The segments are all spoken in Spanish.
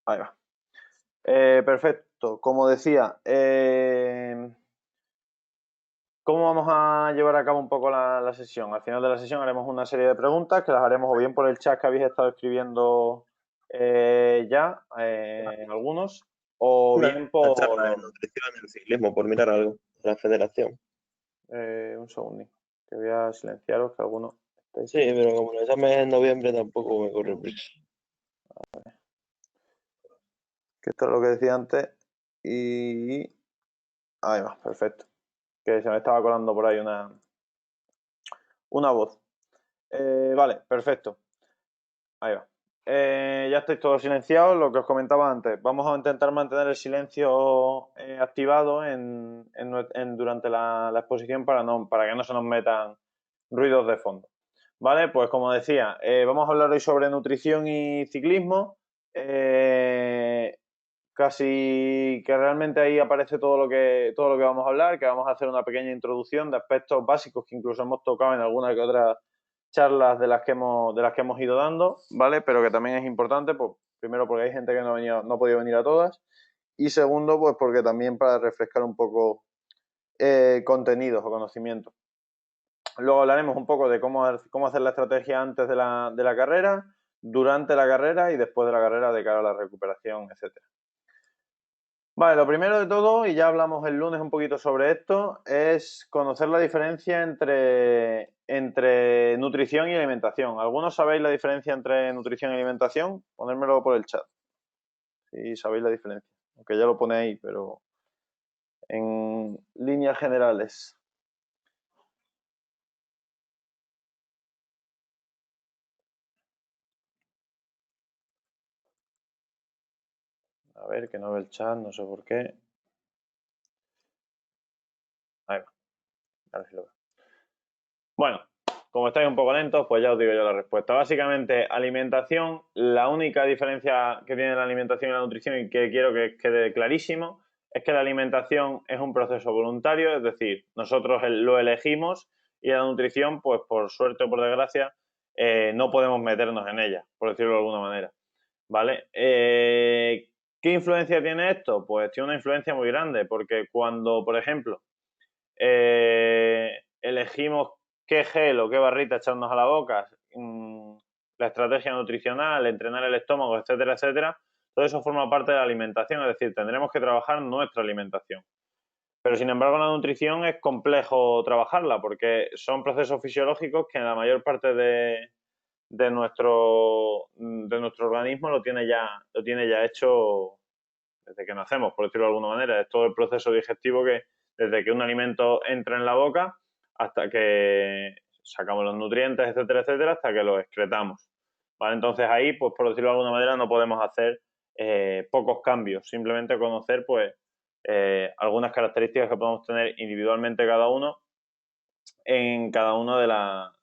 Ahí va. Perfecto. Como decía, ¿cómo vamos a llevar a cabo un poco la sesión? Al final de la sesión haremos una serie de preguntas que las haremos o bien por el chat que habéis estado escribiendo ya, algunos, o Una bien charla de por... nutrición en el ciclismo, por mirar algo de la federación. un segundín, que voy a silenciaros que algunos estáis... Sí, pero como el examen es en noviembre, tampoco me corre prisa. Que esto es lo que decía antes y... Ahí va, perfecto. Que se me estaba colando por ahí una voz. Vale, perfecto. Ahí va. Ya estáis todos silenciados, lo que os comentaba antes. Vamos a intentar mantener el silencio activado durante la exposición para que no se nos metan ruidos de fondo. Vale, pues como decía, vamos a hablar hoy sobre nutrición y ciclismo. Casi que realmente ahí aparece todo lo que vamos a hablar, que vamos a hacer una pequeña introducción de aspectos básicos que incluso hemos tocado en alguna que otra charlas de las que hemos ido dando, ¿vale? Pero que también es importante, pues, primero porque hay gente que no ha podido venir a todas, y segundo, pues porque también para refrescar un poco contenidos o conocimientos. Luego hablaremos un poco de cómo hacer la estrategia antes de la carrera, durante la carrera y después de la carrera de cara a la recuperación, etcétera. Vale, lo primero de todo, y ya hablamos el lunes un poquito sobre esto, es conocer la diferencia entre nutrición y alimentación. ¿Algunos sabéis la diferencia entre nutrición y alimentación? Ponérmelo por el chat, si sabéis la diferencia. Aunque ya lo pone ahí, pero en líneas generales. A ver, que no ve el chat, no sé por qué. Ahí va, a ver si lo veo. Bueno, como estáis un poco lentos, pues ya os digo yo la respuesta. Básicamente, alimentación, la única diferencia que tiene la alimentación y la nutrición, y que quiero que quede clarísimo, es que la alimentación es un proceso voluntario, es decir, nosotros lo elegimos, y la nutrición, pues por suerte o por desgracia, no podemos meternos en ella, por decirlo de alguna manera. ¿Vale? ¿Qué influencia tiene esto? Pues tiene una influencia muy grande, porque cuando, por ejemplo, elegimos qué gel o qué barrita echarnos a la boca, la estrategia nutricional, entrenar el estómago, etcétera, etcétera, todo eso forma parte de la alimentación, es decir, tendremos que trabajar nuestra alimentación. Pero sin embargo, la nutrición es complejo trabajarla porque son procesos fisiológicos que en la mayor parte de nuestro organismo lo tiene ya hecho desde que nacemos, por decirlo de alguna manera. Es todo el proceso digestivo que desde que un alimento entra en la boca hasta que sacamos los nutrientes, etcétera, etcétera, hasta que los excretamos. ¿Vale? Entonces ahí, pues por decirlo de alguna manera, no podemos hacer pocos cambios, simplemente conocer pues algunas características que podemos tener individualmente cada uno en cada una de las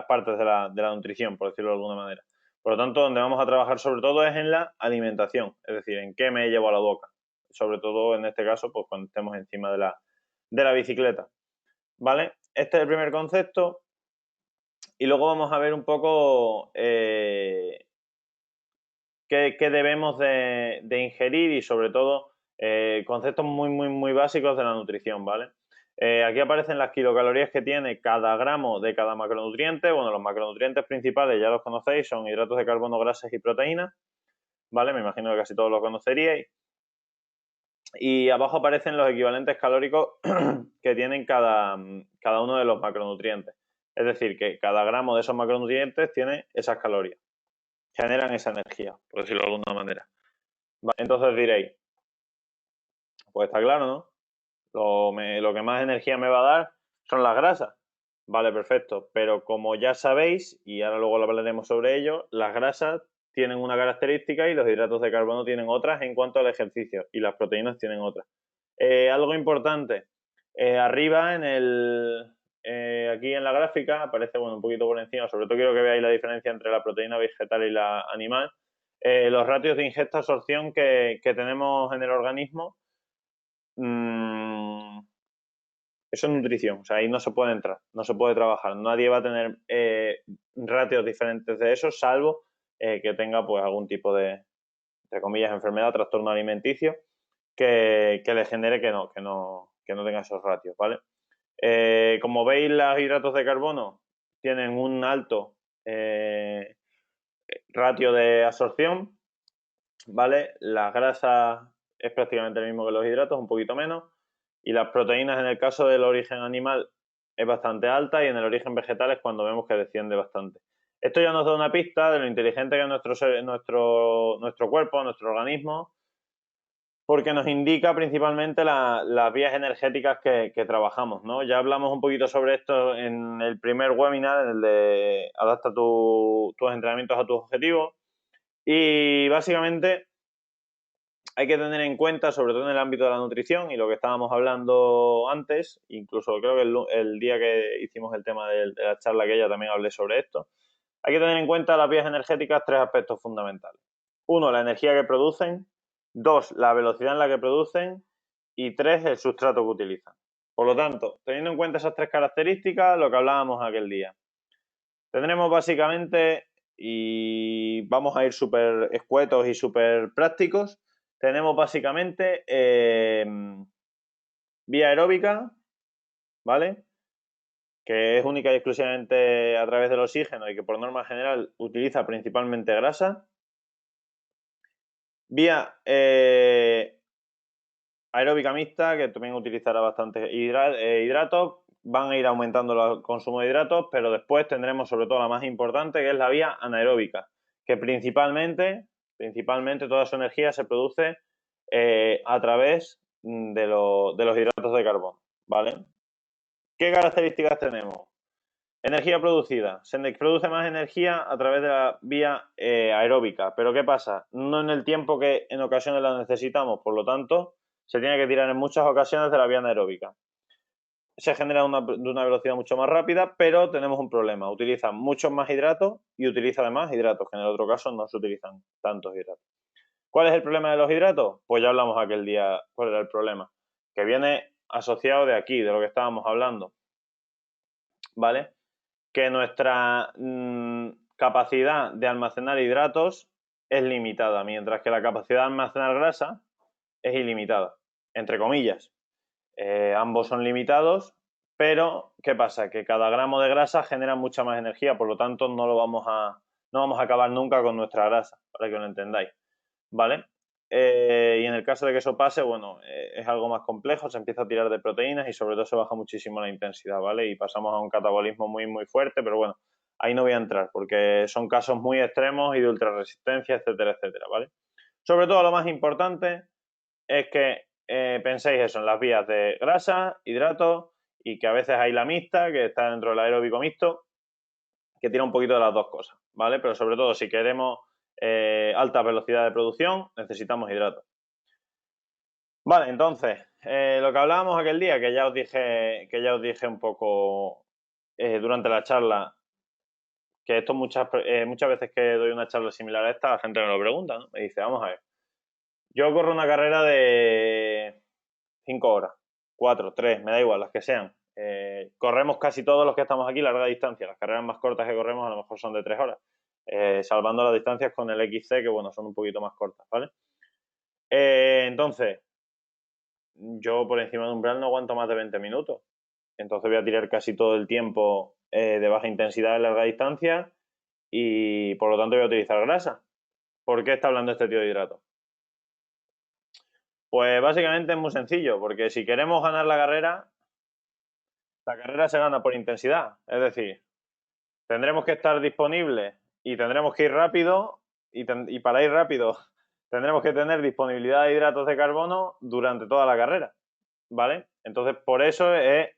partes de la nutrición, por decirlo de alguna manera. Por lo tanto, donde vamos a trabajar sobre todo es en la alimentación, es decir, en qué me llevo a la boca. Sobre todo en este caso, pues cuando estemos encima de la bicicleta. ¿Vale? Este es el primer concepto. Y luego vamos a ver un poco qué debemos de ingerir y sobre todo conceptos muy, muy, muy básicos de la nutrición, ¿vale? Aquí aparecen las kilocalorías que tiene cada gramo de cada macronutriente. Bueno, los macronutrientes principales ya los conocéis, son hidratos de carbono, grasas y proteínas, ¿vale? Me imagino que casi todos lo conoceríais. Y abajo aparecen los equivalentes calóricos que tienen cada uno de los macronutrientes. Es decir, que cada gramo de esos macronutrientes tiene esas calorías, generan esa energía, por decirlo de alguna manera. Vale, entonces diréis, pues está claro, ¿no? Lo que más energía me va a dar son las grasas. Vale, perfecto. Pero como ya sabéis, y ahora luego lo hablaremos sobre ello, las grasas tienen una característica y los hidratos de carbono tienen otras en cuanto al ejercicio y las proteínas tienen otras. Algo importante, arriba aquí en la gráfica aparece, bueno, un poquito por encima, sobre todo quiero que veáis la diferencia entre la proteína vegetal y la animal, los ratios de ingesta-absorción que tenemos en el organismo. Eso es nutrición, o sea, ahí no se puede entrar, no se puede trabajar, nadie va a tener ratios diferentes de eso, salvo que tenga pues algún tipo de entre comillas, enfermedad, trastorno alimenticio, que le genere que no tenga esos ratios, ¿vale? Como veis, los hidratos de carbono tienen un alto ratio de absorción, ¿vale? Las grasas es prácticamente el mismo que los hidratos, un poquito menos, y las proteínas en el caso del origen animal es bastante alta y en el origen vegetal es cuando vemos que desciende bastante. Esto ya nos da una pista de lo inteligente que es nuestro cuerpo, nuestro organismo, porque nos indica principalmente las vías energéticas que trabajamos, ¿no? Ya hablamos un poquito sobre esto en el primer webinar, en el de adapta tus entrenamientos a tus objetivos, y básicamente hay que tener en cuenta, sobre todo en el ámbito de la nutrición y lo que estábamos hablando antes, incluso creo que el día que hicimos el tema de la charla aquella también hablé sobre esto, hay que tener en cuenta las vías energéticas tres aspectos fundamentales. Uno, la energía que producen. Dos, la velocidad en la que producen. Y tres, el sustrato que utilizan. Por lo tanto, teniendo en cuenta esas tres características, lo que hablábamos aquel día. Tendremos básicamente, y vamos a ir súper escuetos y súper prácticos, tenemos básicamente vía aeróbica, ¿vale? Que es única y exclusivamente a través del oxígeno y que por norma general utiliza principalmente grasa. Vía aeróbica mixta, que también utilizará bastantes hidratos. Van a ir aumentando el consumo de hidratos, pero después tendremos sobre todo la más importante, que es la vía anaeróbica, que principalmente toda su energía se produce a través de los hidratos de carbono, ¿vale? ¿Qué características tenemos? Energía producida. Se produce más energía a través de la vía aeróbica. Pero ¿qué pasa? No en el tiempo que en ocasiones la necesitamos. Por lo tanto, se tiene que tirar en muchas ocasiones de la vía anaeróbica. Se genera de una velocidad mucho más rápida, pero tenemos un problema. Utiliza muchos más hidratos y utiliza además hidratos, que en el otro caso no se utilizan tantos hidratos. ¿Cuál es el problema de los hidratos? Pues ya hablamos aquel día cuál era el problema. Que viene asociado de aquí, de lo que estábamos hablando. ¿Vale? Que nuestra capacidad de almacenar hidratos es limitada, mientras que la capacidad de almacenar grasa es ilimitada, entre comillas. Ambos son limitados, pero ¿qué pasa? Que cada gramo de grasa genera mucha más energía, por lo tanto no vamos a acabar nunca con nuestra grasa, para que lo entendáis, ¿vale? Y en el caso de que eso pase, bueno, es algo más complejo, se empieza a tirar de proteínas y sobre todo se baja muchísimo la intensidad, ¿vale? Y pasamos a un catabolismo muy, muy fuerte, pero bueno, ahí no voy a entrar porque son casos muy extremos y de ultrarresistencia, etcétera, etcétera, ¿vale? Sobre todo lo más importante es que penséis eso, en las vías de grasa, hidratos y que a veces hay la mixta, que está dentro del aeróbico mixto, que tiene un poquito de las dos cosas, ¿vale? Pero sobre todo si queremos alta velocidad de producción, necesitamos hidratos. Vale, entonces, lo que hablábamos aquel día, que ya os dije un poco durante la charla, que esto muchas veces que doy una charla similar a esta, la gente me lo pregunta, ¿no? Me dice, vamos a ver, yo corro una carrera de 5 horas, 4, 3, me da igual, las que sean. Corremos casi todos los que estamos aquí larga distancia. Las carreras más cortas que corremos a lo mejor son de 3 horas, salvando las distancias con el XC, que bueno, son un poquito más cortas, ¿vale? Entonces, yo por encima de umbral no aguanto más de 20 minutos. Entonces voy a tirar casi todo el tiempo de baja intensidad en larga distancia y por lo tanto voy a utilizar grasa. ¿Por qué está hablando este tío de hidratos? Pues básicamente es muy sencillo, porque si queremos ganar la carrera se gana por intensidad. Es decir, tendremos que estar disponibles y tendremos que ir rápido y para ir rápido tendremos que tener disponibilidad de hidratos de carbono durante toda la carrera, ¿vale? Entonces, por eso hay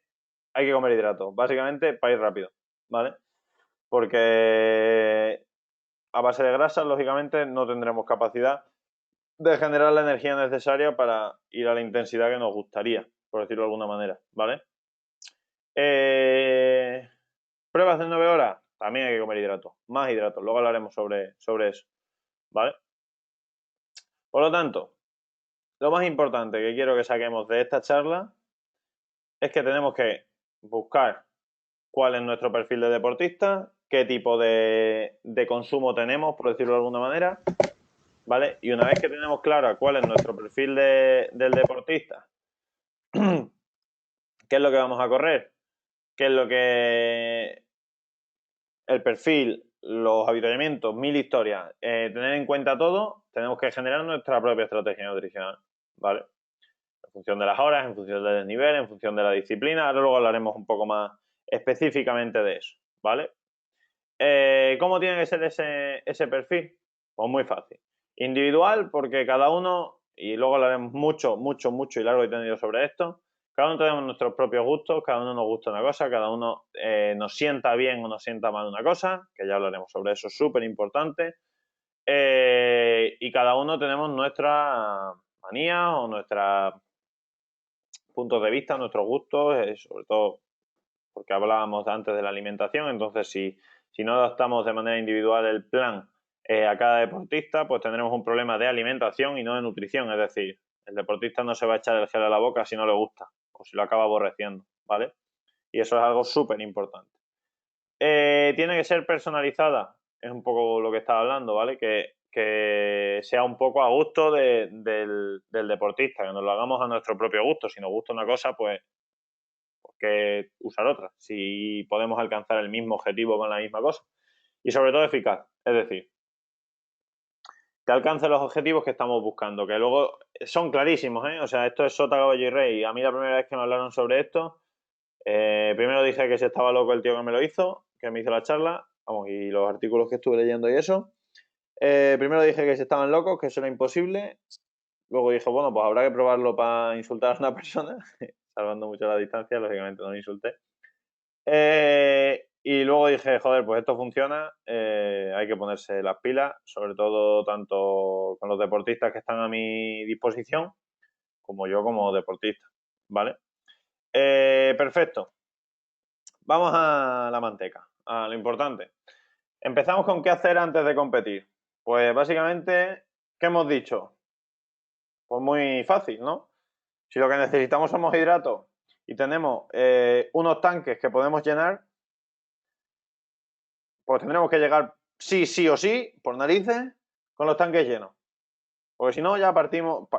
que comer hidratos, básicamente para ir rápido, ¿vale? Porque a base de grasas, lógicamente, no tendremos capacidad de generar la energía necesaria para ir a la intensidad que nos gustaría, por decirlo de alguna manera, ¿vale? Pruebas de 9 horas, también hay que comer hidratos, más hidratos, luego hablaremos sobre eso, ¿vale? Por lo tanto, lo más importante que quiero que saquemos de esta charla es que tenemos que buscar cuál es nuestro perfil de deportista, qué tipo de consumo tenemos, por decirlo de alguna manera, ¿vale? Y una vez que tenemos claro cuál es nuestro perfil del deportista, qué es lo que vamos a correr, qué es lo que el perfil, los avituallamientos, mil historias, tener en cuenta todo, tenemos que generar nuestra propia estrategia nutricional, ¿vale? En función de las horas, en función del nivel, en función de la disciplina. Ahora luego hablaremos un poco más específicamente de eso, ¿vale? ¿Cómo tiene que ser ese perfil? Pues muy fácil. Individual, porque cada uno, y luego hablaremos mucho, mucho, mucho y largo y tendido sobre esto, cada uno tenemos nuestros propios gustos, cada uno nos gusta una cosa, cada uno nos sienta bien o nos sienta mal una cosa, que ya hablaremos sobre eso, súper importante. Y cada uno tenemos nuestras manías o nuestros puntos de vista, nuestros gustos, sobre todo porque hablábamos antes de la alimentación, entonces si no adaptamos de manera individual el plan a cada deportista, pues tendremos un problema de alimentación y no de nutrición, es decir, el deportista no se va a echar el gel a la boca si no le gusta o si lo acaba aborreciendo, ¿vale? Y eso es algo súper importante. Tiene que ser personalizada, es un poco lo que estaba hablando, ¿vale? Que sea un poco a gusto del deportista, que nos lo hagamos a nuestro propio gusto. Si nos gusta una cosa, pues que usar otra, si podemos alcanzar el mismo objetivo con la misma cosa. Y sobre todo eficaz, es decir, que alcance los objetivos que estamos buscando, que luego son clarísimos, ¿eh? O sea, esto es sota, caballo y rey. A mí la primera vez que me hablaron sobre esto, primero dije que se estaba loco el tío que me lo hizo, que me hizo la charla, vamos, y los artículos que estuve leyendo y eso. Primero dije que se estaban locos, que eso era imposible. Luego dije, bueno, pues habrá que probarlo para insultar a una persona, salvando mucho la distancia, lógicamente no lo insulté. Y luego dije, joder, pues esto funciona, hay que ponerse las pilas, sobre todo tanto con los deportistas que están a mi disposición, como yo como deportista, ¿vale? Perfecto. Vamos a la manteca, a lo importante. Empezamos con qué hacer antes de competir. Pues básicamente, ¿qué hemos dicho? Pues muy fácil, ¿no? Si lo que necesitamos somos hidratos y tenemos unos tanques que podemos llenar, pues tendremos que llegar sí o sí, por narices, con los tanques llenos. Porque si no, ya partimos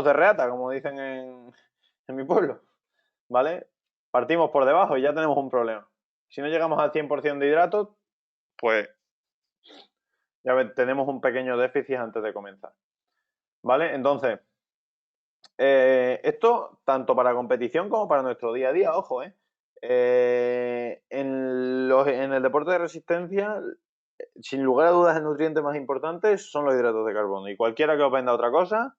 de reata, como dicen en mi pueblo, ¿vale? Partimos por debajo y ya tenemos un problema. Si no llegamos al 100% de hidratos, pues ya tenemos un pequeño déficit antes de comenzar, ¿vale? Entonces, esto tanto para competición como para nuestro día a día, ojo, ¿eh? En el deporte de resistencia, sin lugar a dudas, el nutriente más importante son los hidratos de carbono. Y cualquiera que os venda otra cosa,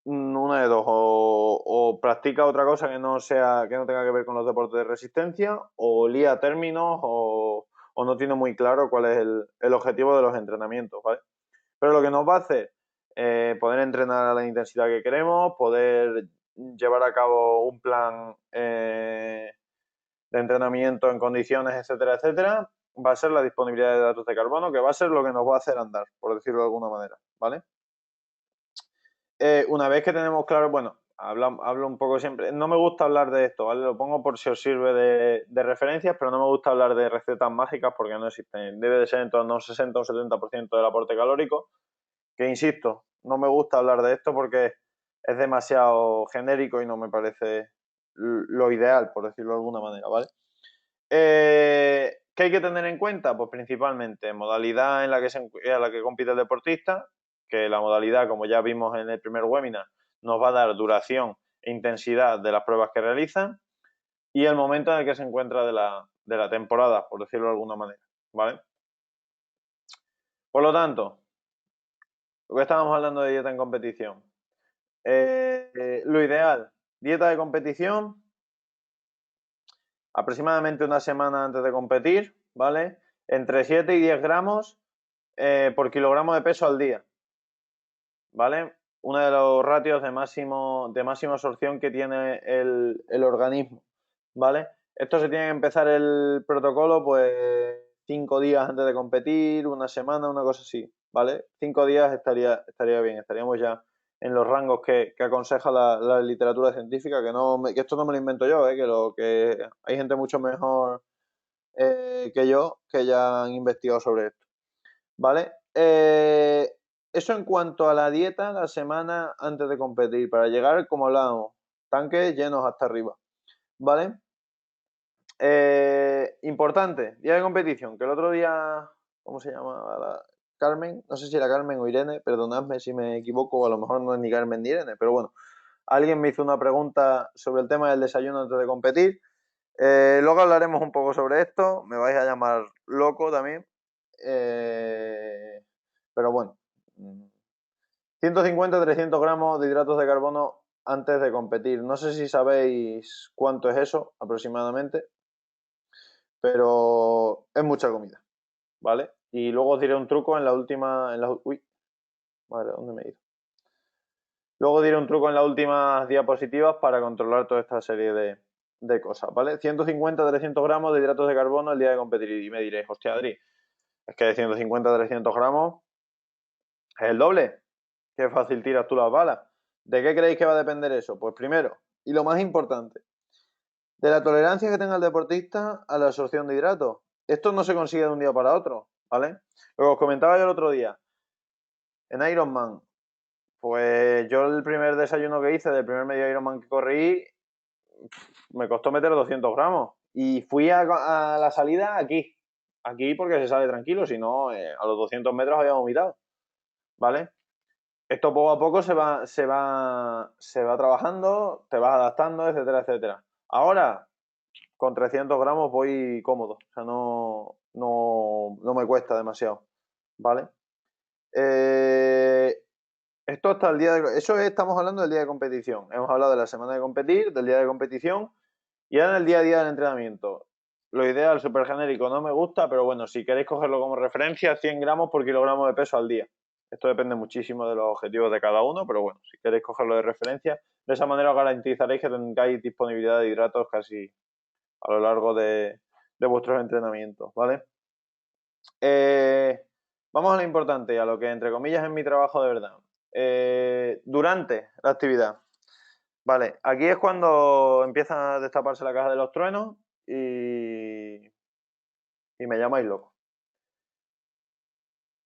una de dos, o practica otra cosa que no tenga que ver con los deportes de resistencia, o lía términos, o no tiene muy claro cuál es el objetivo de los entrenamientos, ¿vale? Pero lo que nos va a hacer poder entrenar a la intensidad que queremos, poder llevar a cabo un plan de entrenamiento en condiciones, etcétera, etcétera, va a ser la disponibilidad de hidratos de carbono, que va a ser lo que nos va a hacer andar, por decirlo de alguna manera, ¿vale? Una vez que tenemos claro, bueno, hablo un poco siempre, no me gusta hablar de esto, ¿vale? Lo pongo por si os sirve de referencias, pero no me gusta hablar de recetas mágicas porque no existen. Debe de ser en torno a un 60 o un 70% del aporte calórico, que insisto, no me gusta hablar de esto porque es demasiado genérico y no me parece lo ideal, por decirlo de alguna manera, ¿vale? ¿Qué hay que tener en cuenta? Pues principalmente modalidad en la que compite el deportista, que la modalidad, como ya vimos en el primer webinar, nos va a dar duración e intensidad de las pruebas que realizan y el momento en el que se encuentra de la temporada, por decirlo de alguna manera, ¿vale? Por lo tanto, lo que estábamos hablando de dieta en competición. Lo ideal, dieta de competición, aproximadamente una semana antes de competir, ¿vale? Entre 7 y 10 gramos por kilogramo de peso al día, ¿vale? Uno de los ratios de máxima absorción que tiene el organismo, ¿vale? Esto se tiene que empezar el protocolo, pues 5 días antes de competir, una semana, una cosa así, ¿vale? 5 días estaría bien, estaríamos ya en los rangos que aconseja la literatura científica, que esto no me lo invento yo, que hay gente mucho mejor que yo que ya han investigado sobre esto, ¿vale? eso en cuanto a la dieta la semana antes de competir, para llegar, como hablábamos, tanques llenos hasta arriba, ¿vale? Importante, día de competición, que el otro día, ¿cómo se llama? Carmen, no sé si era Carmen o Irene, perdonadme si me equivoco, o a lo mejor no es ni Carmen ni Irene, pero bueno, alguien me hizo una pregunta sobre el tema del desayuno antes de competir. Luego hablaremos un poco sobre esto, me vais a llamar loco también, pero bueno, 150-300 gramos de hidratos de carbono antes de competir. No sé si sabéis cuánto es eso aproximadamente, pero es mucha comida, ¿vale? Y luego os diré un truco en la última... uy, madre, ¿dónde me he ido? Luego diré un truco en las últimas diapositivas para controlar toda esta serie de cosas, ¿vale? 150-300 gramos de hidratos de carbono el día de competir. Y me diréis, hostia, Adri, es que de 150-300 gramos es el doble. Qué fácil tiras tú las balas. ¿De qué creéis que va a depender eso? Pues primero, y lo más importante, de la tolerancia que tenga el deportista a la absorción de hidratos. Esto no se consigue de un día para otro, ¿vale? Lo que os comentaba yo el otro día, en Ironman, pues yo el primer desayuno que hice del primer medio Ironman que corrí, me costó meter 200 gramos. Y fui a la salida aquí porque se sale tranquilo, si no, a los 200 metros había vomitado, ¿vale? Esto poco a poco se va trabajando, te vas adaptando, etcétera, etcétera. Ahora, con 300 gramos voy cómodo, o sea, no me cuesta demasiado, ¿vale? Esto hasta el día de... Eso estamos hablando del día de competición. Hemos hablado de la semana de competir, del día de competición y ahora en el día a día del entrenamiento. Lo ideal, súper genérico, no me gusta, pero bueno, si queréis cogerlo como referencia, 100 gramos por kilogramo de peso al día. Esto depende muchísimo de los objetivos de cada uno, pero bueno, si queréis cogerlo de referencia, de esa manera os garantizaréis que tengáis disponibilidad de hidratos casi a lo largo de vuestros entrenamientos, ¿vale? Vamos a lo importante, a lo que entre comillas es mi trabajo de verdad. Durante la actividad. Vale, aquí es cuando empieza a destaparse la caja de los truenos y me llamáis loco.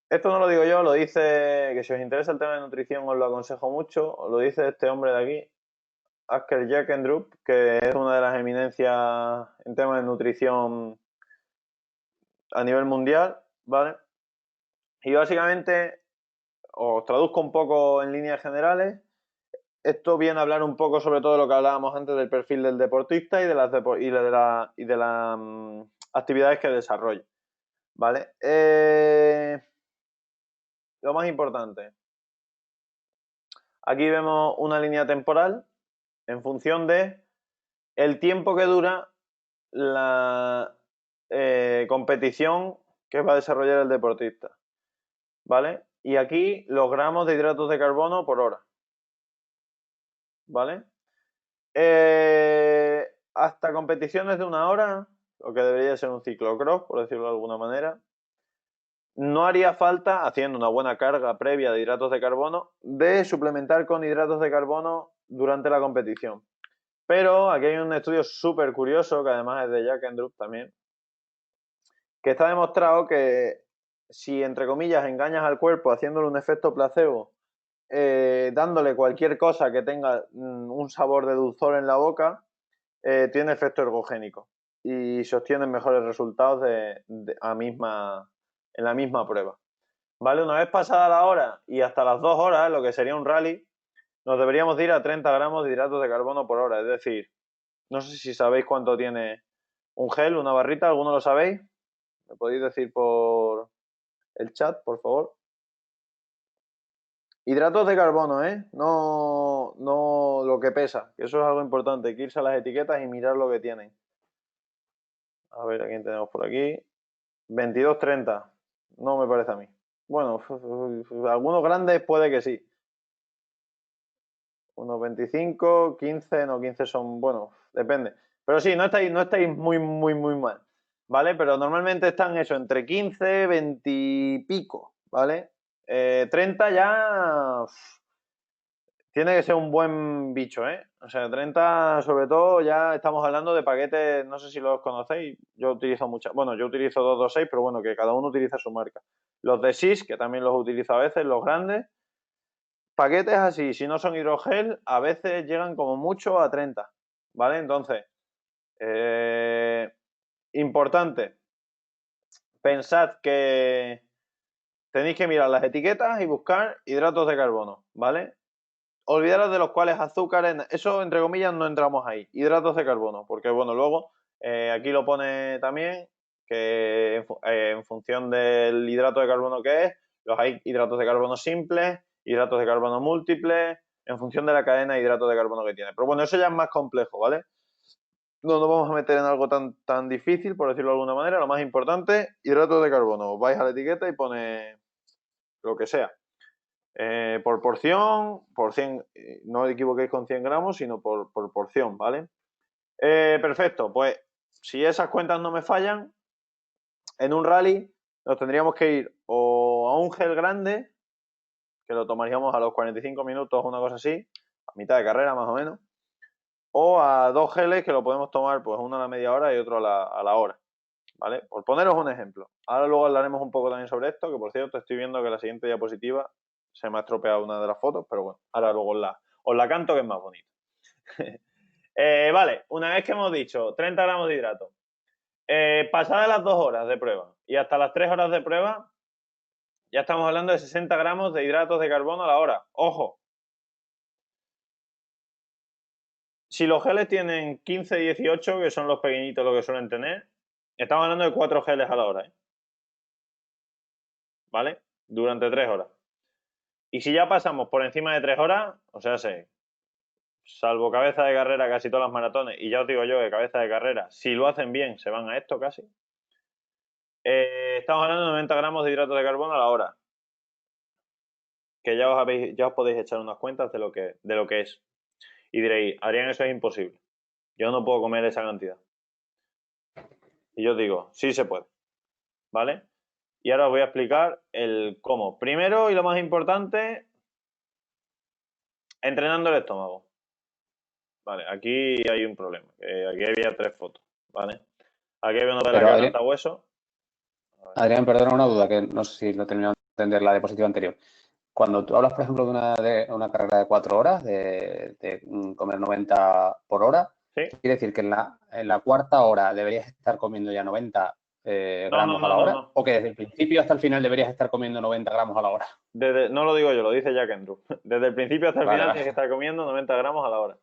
Esto no lo digo yo, lo dice, que si os interesa el tema de nutrición os lo aconsejo mucho, lo dice este hombre de aquí, Asker Jekendrup, que es una de las eminencias en temas de nutrición a nivel mundial, ¿vale? Y básicamente, os traduzco un poco en líneas generales, esto viene a hablar un poco sobre todo lo que hablábamos antes del perfil del deportista y de las actividades que desarrolla, ¿vale? Lo más importante, aquí vemos una línea temporal en función de el tiempo que dura la competición que va a desarrollar el deportista, ¿vale? Y aquí los gramos de hidratos de carbono por hora, ¿vale? Hasta competiciones de 1 hora, lo que debería ser un ciclocross, por decirlo de alguna manera, no haría falta, haciendo una buena carga previa de hidratos de carbono, de suplementar con hidratos de carbono durante la competición. Pero aquí hay un estudio súper curioso, que además es de Jekendrup también, que está demostrado que si, entre comillas, engañas al cuerpo haciéndole un efecto placebo, dándole cualquier cosa que tenga un sabor de dulzor en la boca, tiene efecto ergogénico y se obtienen mejores resultados en la misma prueba. ¿Vale? Una vez pasada la hora y hasta las 2 horas, lo que sería un rally, nos deberíamos ir a 30 gramos de hidratos de carbono por hora. Es decir, no sé si sabéis cuánto tiene un gel, una barrita, ¿alguno lo sabéis? ¿Me podéis decir por el chat, por favor? Hidratos de carbono, ¿eh? No lo que pesa, que eso es algo importante, hay que irse a las etiquetas y mirar lo que tienen. A ver, ¿a quién tenemos por aquí? 22,30. No me parece a mí. Bueno, algunos grandes puede que sí. Unos 25, 15, no, 15 son, bueno, depende. Pero sí, no estáis muy mal, ¿vale? Pero normalmente están eso, entre 15, 20 y pico, ¿vale? 30 ya tiene que ser un buen bicho, ¿eh? O sea, 30 sobre todo ya estamos hablando de paquetes, no sé si los conocéis, yo utilizo muchas, bueno, yo utilizo 226, pero bueno, que cada uno utiliza su marca. Los de SIS, que también los utilizo a veces, los grandes. Paquetes así, si no son hidrogel, a veces llegan como mucho a 30, ¿vale? Entonces, importante, pensad que tenéis que mirar las etiquetas y buscar hidratos de carbono, ¿vale? Olvidaros de los cuales azúcares, eso entre comillas no entramos ahí, hidratos de carbono, porque bueno, luego aquí lo pone también que en función del hidrato de carbono que es, los hay hidratos de carbono simples, hidratos de carbono múltiples, en función de la cadena de hidratos de carbono que tiene. Pero bueno, eso ya es más complejo, ¿vale? No nos vamos a meter en algo tan difícil, por decirlo de alguna manera. Lo más importante, hidratos de carbono. Vais a la etiqueta y pone lo que sea. Por porción, por 100, no os equivoquéis con 100 gramos, sino por porción, ¿vale? Perfecto, pues si esas cuentas no me fallan, en un rally nos tendríamos que ir o a un gel grande, que lo tomaríamos a los 45 minutos, una cosa así, a mitad de carrera más o menos, o a dos geles que lo podemos tomar, pues uno a la media hora y otro a la hora, ¿vale? Por poneros un ejemplo. Ahora luego hablaremos un poco también sobre esto, que por cierto estoy viendo que la siguiente diapositiva se me ha estropeado una de las fotos, pero bueno, ahora luego os la canto que es más bonita. Vale, una vez que hemos dicho 30 gramos de hidrato, pasadas las 2 horas de prueba y hasta las 3 horas de prueba, ya estamos hablando de 60 gramos de hidratos de carbono a la hora. ¡Ojo! Si los geles tienen 15, 18, que son los pequeñitos lo que suelen tener, estamos hablando de 4 geles a la hora, ¿eh? ¿Vale? Durante 3 horas. Y si ya pasamos por encima de 3 horas, o sea, salvo cabeza de carrera casi todas las maratones, y ya os digo yo que cabeza de carrera, si lo hacen bien, se van a esto casi. Estamos hablando de 90 gramos de hidratos de carbono a la hora. Que ya os podéis echar unas cuentas de lo que es. Y diréis, Adrián, eso es imposible. Yo no puedo comer esa cantidad. Y yo os digo, sí se puede. ¿Vale? Y ahora os voy a explicar el cómo. Primero y lo más importante, entrenando el estómago. Vale, aquí hay un problema. Aquí había 3 fotos. ¿Vale? Aquí había una de la Pero quebranta hueso. Adrián, perdona una duda, que no sé si lo he terminado de entender la diapositiva anterior. Cuando tú hablas, por ejemplo, de una carrera de 4 horas, de comer 90 por hora, ¿Sí? ¿quiere decir que en la cuarta hora deberías estar comiendo ya 90 gramos a la hora? No. ¿O que desde el principio hasta el final deberías estar comiendo 90 gramos a la hora? No lo digo yo, lo dice Jack Andrew. Desde el principio hasta el Vale, final vale. tienes que estar comiendo 90 gramos a la hora.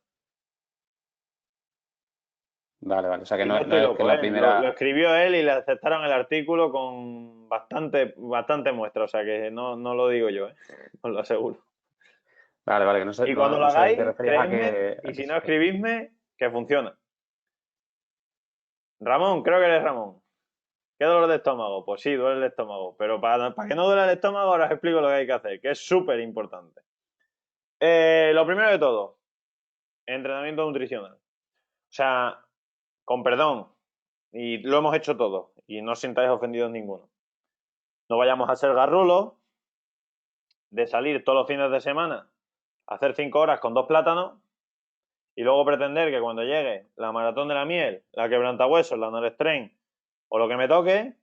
Vale. O sea que Y no, no no estoy es que loco, la ¿eh? Lo primera. escribió él y le aceptaron el artículo con bastante muestra, o sea que no lo digo yo, ¿eh? Os lo aseguro. Vale, que no sé, Y cuando lo no sé si te hagáis, referías a creedme, que. y si no, escribidme, que funciona. Ramón, creo que eres Ramón. ¿Qué dolor de estómago? Pues sí, duele el estómago, pero para que no duele el estómago, ahora os explico lo que hay que hacer, que es súper importante. Lo primero de todo, entrenamiento nutricional. O sea, con perdón, y lo hemos hecho todo, y no os sintáis ofendidos ninguno. No vayamos a ser garrulos de salir todos los fines de semana a hacer 5 horas con 2 plátanos y luego pretender que cuando llegue la maratón de la miel, la quebrantahuesos, la Norestren o lo que me toque,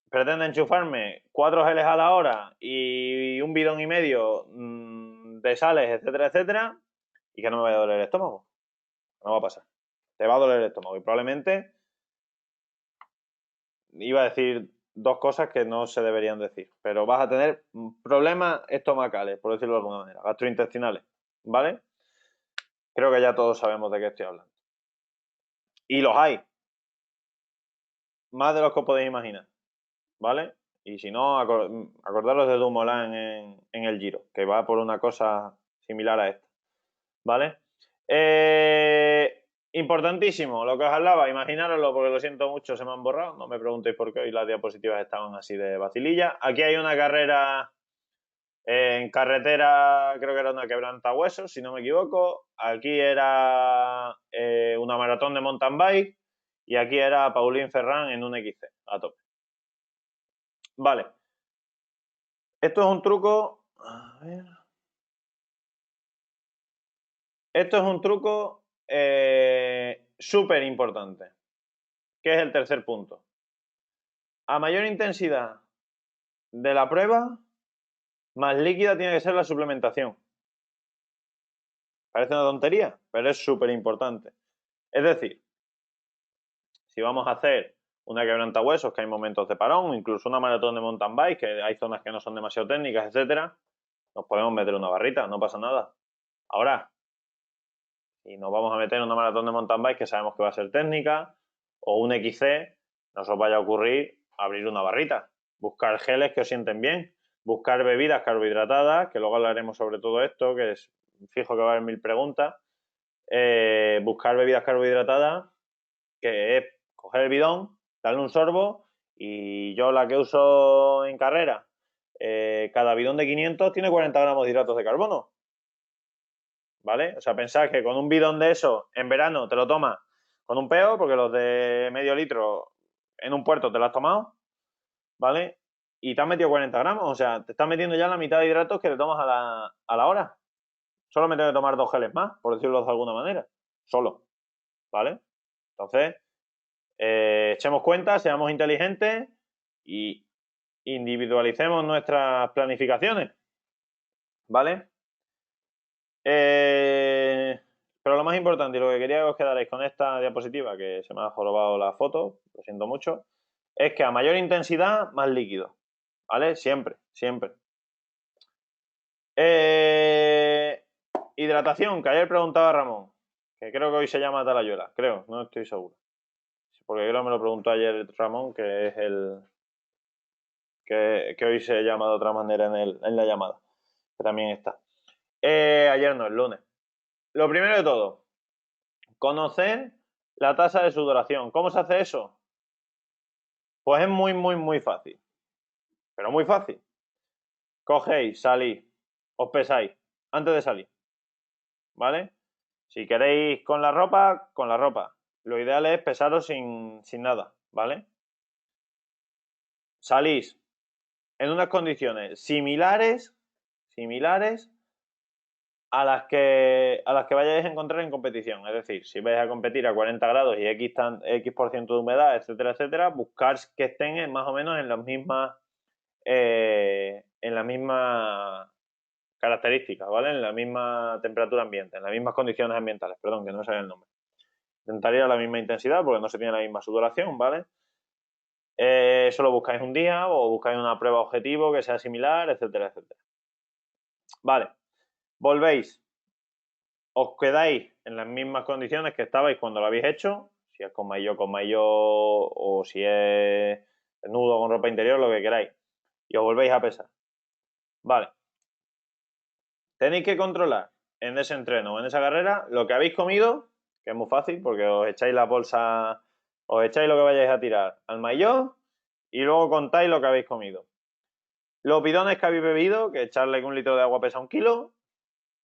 pretende enchufarme 4 geles a la hora y un bidón y medio de sales, etcétera, etcétera, y que no me vaya a doler el estómago. No va a pasar. Te va a doler el estómago y probablemente iba a decir 2 cosas que no se deberían decir, pero vas a tener problemas estomacales, por decirlo de alguna manera, gastrointestinales, ¿vale? Creo que ya todos sabemos de qué estoy hablando. Y los hay, más de los que os podéis imaginar, ¿vale? Y si no, acordaros de Dumoulin en el Giro, que va por una cosa similar a esta, ¿vale? Importantísimo, lo que os hablaba, imaginároslo porque lo siento mucho, se me han borrado, no me preguntéis por qué hoy las diapositivas estaban así de vacililla. Aquí hay una carrera en carretera, creo que era una quebrantahuesos, si no me equivoco. Aquí era una maratón de mountain bike y aquí era Paulín Ferrán en un XC, a tope. Vale. Esto es un truco. A ver. Esto es un truco súper importante, que es el tercer punto. A mayor intensidad de la prueba, más líquida tiene que ser la suplementación. Parece una tontería, pero es súper importante. Es decir, si vamos a hacer una quebrantahuesos, que hay momentos de parón, incluso una maratón de mountain bike, que hay zonas que no son demasiado técnicas, etcétera, nos podemos meter una barrita, no pasa nada. Ahora, si nos vamos a meter una maratón de mountain bike que sabemos que va a ser técnica, o un XC, no os vaya a ocurrir abrir una barrita. Buscar geles que os sienten bien, buscar bebidas carbohidratadas, que luego hablaremos sobre todo esto, que es fijo que va a haber 1000 preguntas. Buscar bebidas carbohidratadas, que es coger el bidón, darle un sorbo, y yo la que uso en carrera, cada bidón de 500 tiene 40 gramos de hidratos de carbono. ¿Vale? O sea, pensad que con un bidón de eso en verano te lo tomas con un peo, porque los de medio litro en un puerto te lo has tomado, ¿vale? Y te has metido 40 gramos, o sea, te estás metiendo ya la mitad de hidratos que te tomas a la hora. Solo me tengo que tomar 2 geles más, por decirlo de alguna manera. Solo, ¿vale? Entonces, echemos cuenta, seamos inteligentes y individualicemos nuestras planificaciones, ¿vale? Pero lo más importante y lo que quería que os quedarais con esta diapositiva, que se me ha jorobado la foto, lo siento mucho, es que a mayor intensidad, más líquido, ¿vale? Siempre, siempre. Hidratación, que ayer preguntaba Ramón, que creo que hoy se llama Talayuela, creo, no estoy seguro. Porque creo que me lo preguntó ayer Ramón, que es el que hoy se llama de otra manera en la llamada, que también está. Ayer no, el lunes. Lo primero de todo, conocer la tasa de sudoración. ¿Cómo se hace eso? Pues es muy, muy, muy fácil. Pero muy fácil. Cogéis, salís, os pesáis antes de salir. ¿Vale? Si queréis con la ropa, con la ropa. Lo ideal es pesaros sin nada. ¿Vale? Salís en unas condiciones similares a las que vayáis a encontrar en competición. Es decir, si vais a competir a 40 grados y X% de humedad, etcétera, etcétera, buscar que estén más o menos en las mismas características, ¿vale? En la misma temperatura ambiente, en las mismas condiciones ambientales, perdón, que no me sale el nombre. Intentaría la misma intensidad porque no se tiene la misma sudoración, ¿vale? Solo buscáis un día o buscáis una prueba objetivo que sea similar, etcétera, etcétera. Vale, volvéis. Os quedáis en las mismas condiciones que estabais cuando lo habéis hecho, si es con maillot, o si es nudo con ropa interior, lo que queráis, y os volvéis a pesar. Vale. Tenéis que controlar en ese entreno o en esa carrera lo que habéis comido, que es muy fácil porque os echáis la bolsa, os echáis lo que vayáis a tirar al maillot y luego contáis lo que habéis comido. Los bidones que habéis bebido, que echarle que 1 litro de agua pesa 1 kilo,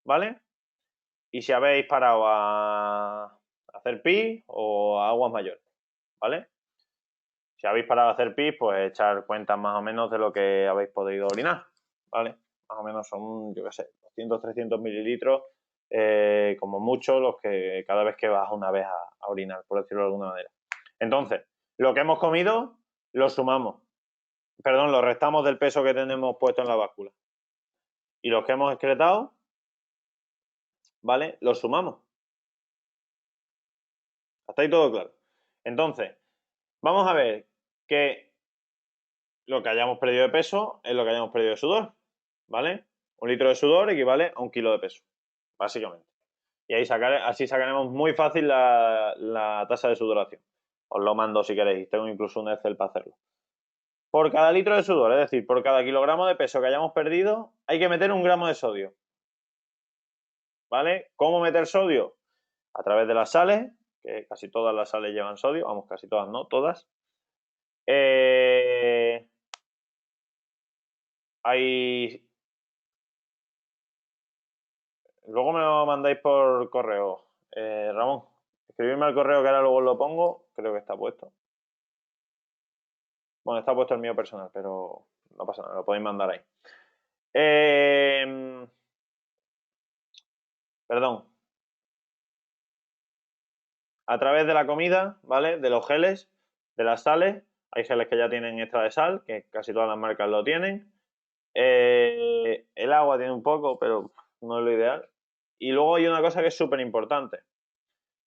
¿vale? Y si habéis parado a hacer pis o a aguas mayores, ¿vale? Si habéis parado a hacer pis, pues echar cuentas más o menos de lo que habéis podido orinar, ¿vale? Más o menos son, yo qué sé, 200, 300 mililitros, como mucho, los que cada vez que vas una vez a orinar, por decirlo de alguna manera. Entonces, lo que hemos comido, lo sumamos. Perdón, lo restamos del peso que tenemos puesto en la báscula. Y los que hemos excretado, ¿vale? Los sumamos. Hasta ahí todo claro. Entonces, vamos a ver que lo que hayamos perdido de peso es lo que hayamos perdido de sudor, ¿vale? 1 litro de sudor equivale a 1 kilo de peso, básicamente. Y ahí así sacaremos muy fácil la tasa de sudoración. Os lo mando si queréis, tengo incluso un Excel para hacerlo. Por cada litro de sudor, es decir, por cada kilogramo de peso que hayamos perdido, hay que meter 1 gramo de sodio. ¿Vale? ¿Cómo meter sodio? A través de las sales, que casi todas las sales llevan sodio, vamos, casi todas, no, todas. Luego me lo mandáis por correo, Ramón. Escribirme al correo que ahora luego lo pongo, creo que está puesto. Bueno, está puesto el mío personal, pero no pasa nada, lo podéis mandar ahí. Perdón. A través de la comida, ¿vale? De los geles, de las sales, Hay geles que ya tienen extra de sal, que casi todas las marcas lo tienen. El agua tiene un poco, pero no es lo ideal. Y luego hay una cosa que es súper importante,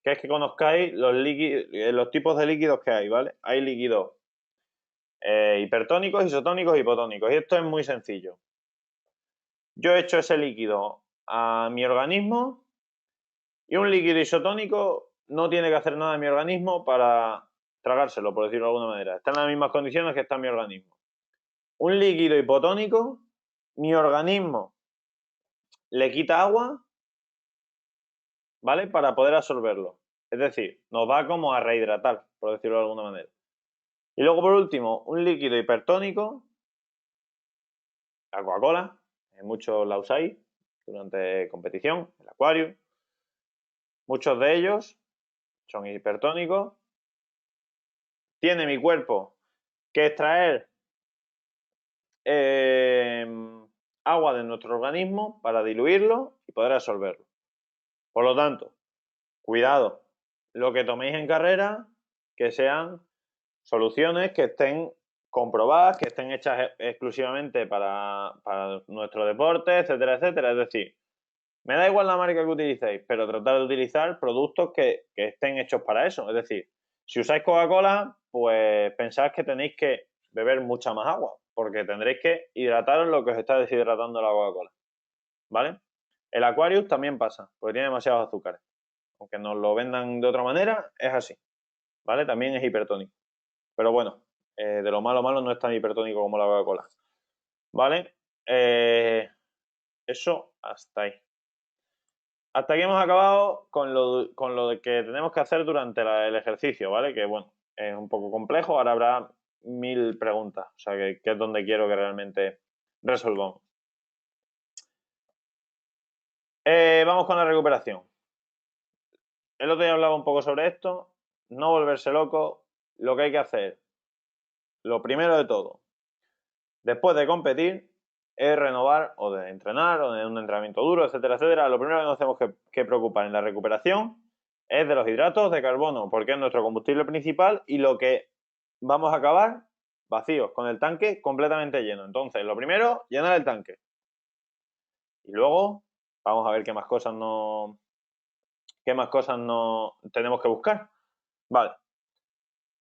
que es que conozcáis los tipos de líquidos que hay, ¿vale? Hay líquidos hipertónicos, isotónicos y hipotónicos. Y esto es muy sencillo. Yo he hecho ese líquido a mi organismo y un líquido isotónico no tiene que hacer nada en mi organismo para tragárselo, por decirlo de alguna manera. Está en las mismas condiciones que está en mi organismo. Un líquido hipotónico, mi organismo le quita agua, ¿vale? Para poder absorberlo. Es decir, nos va como a rehidratar, por decirlo de alguna manera. Y luego, por último, un líquido hipertónico, la Coca-Cola, muchos la usáis durante competición, el Aquarium. Muchos de ellos son hipertónicos. Tiene mi cuerpo que extraer agua de nuestro organismo para diluirlo y poder absorberlo. Por lo tanto, cuidado, lo que toméis en carrera, que sean soluciones que estén comprobadas, que estén hechas exclusivamente para nuestro deporte, etcétera, etcétera. Es decir, me da igual la marca que utilicéis, pero tratar de utilizar productos que estén hechos para eso. Es decir, si usáis Coca-Cola, pues pensad que tenéis que beber mucha más agua, porque tendréis que hidrataros lo que os está deshidratando la Coca-Cola. ¿Vale? El Aquarius también pasa, porque tiene demasiados azúcares. Aunque nos lo vendan de otra manera, es así. ¿Vale? También es hipertónico. Pero bueno, de lo malo no es tan hipertónico como la Coca-Cola. ¿Vale? Eso hasta ahí. Hasta aquí hemos acabado con lo que tenemos que hacer durante el ejercicio, ¿vale? Que bueno, es un poco complejo, ahora habrá 1000 preguntas, o sea que es donde quiero que realmente resolvamos. Vamos con la recuperación. El otro día hablaba un poco sobre esto, no volverse loco, lo que hay que hacer, lo primero de todo, después de competir, es renovar o de entrenar o de un entrenamiento duro, etcétera, etcétera. Lo primero que nos tenemos que preocupar en la recuperación es de los hidratos de carbono, porque es nuestro combustible principal y lo que vamos a acabar vacíos, con el tanque completamente lleno. Entonces, lo primero, llenar el tanque. Y luego vamos a ver qué más cosas no tenemos que buscar. Vale.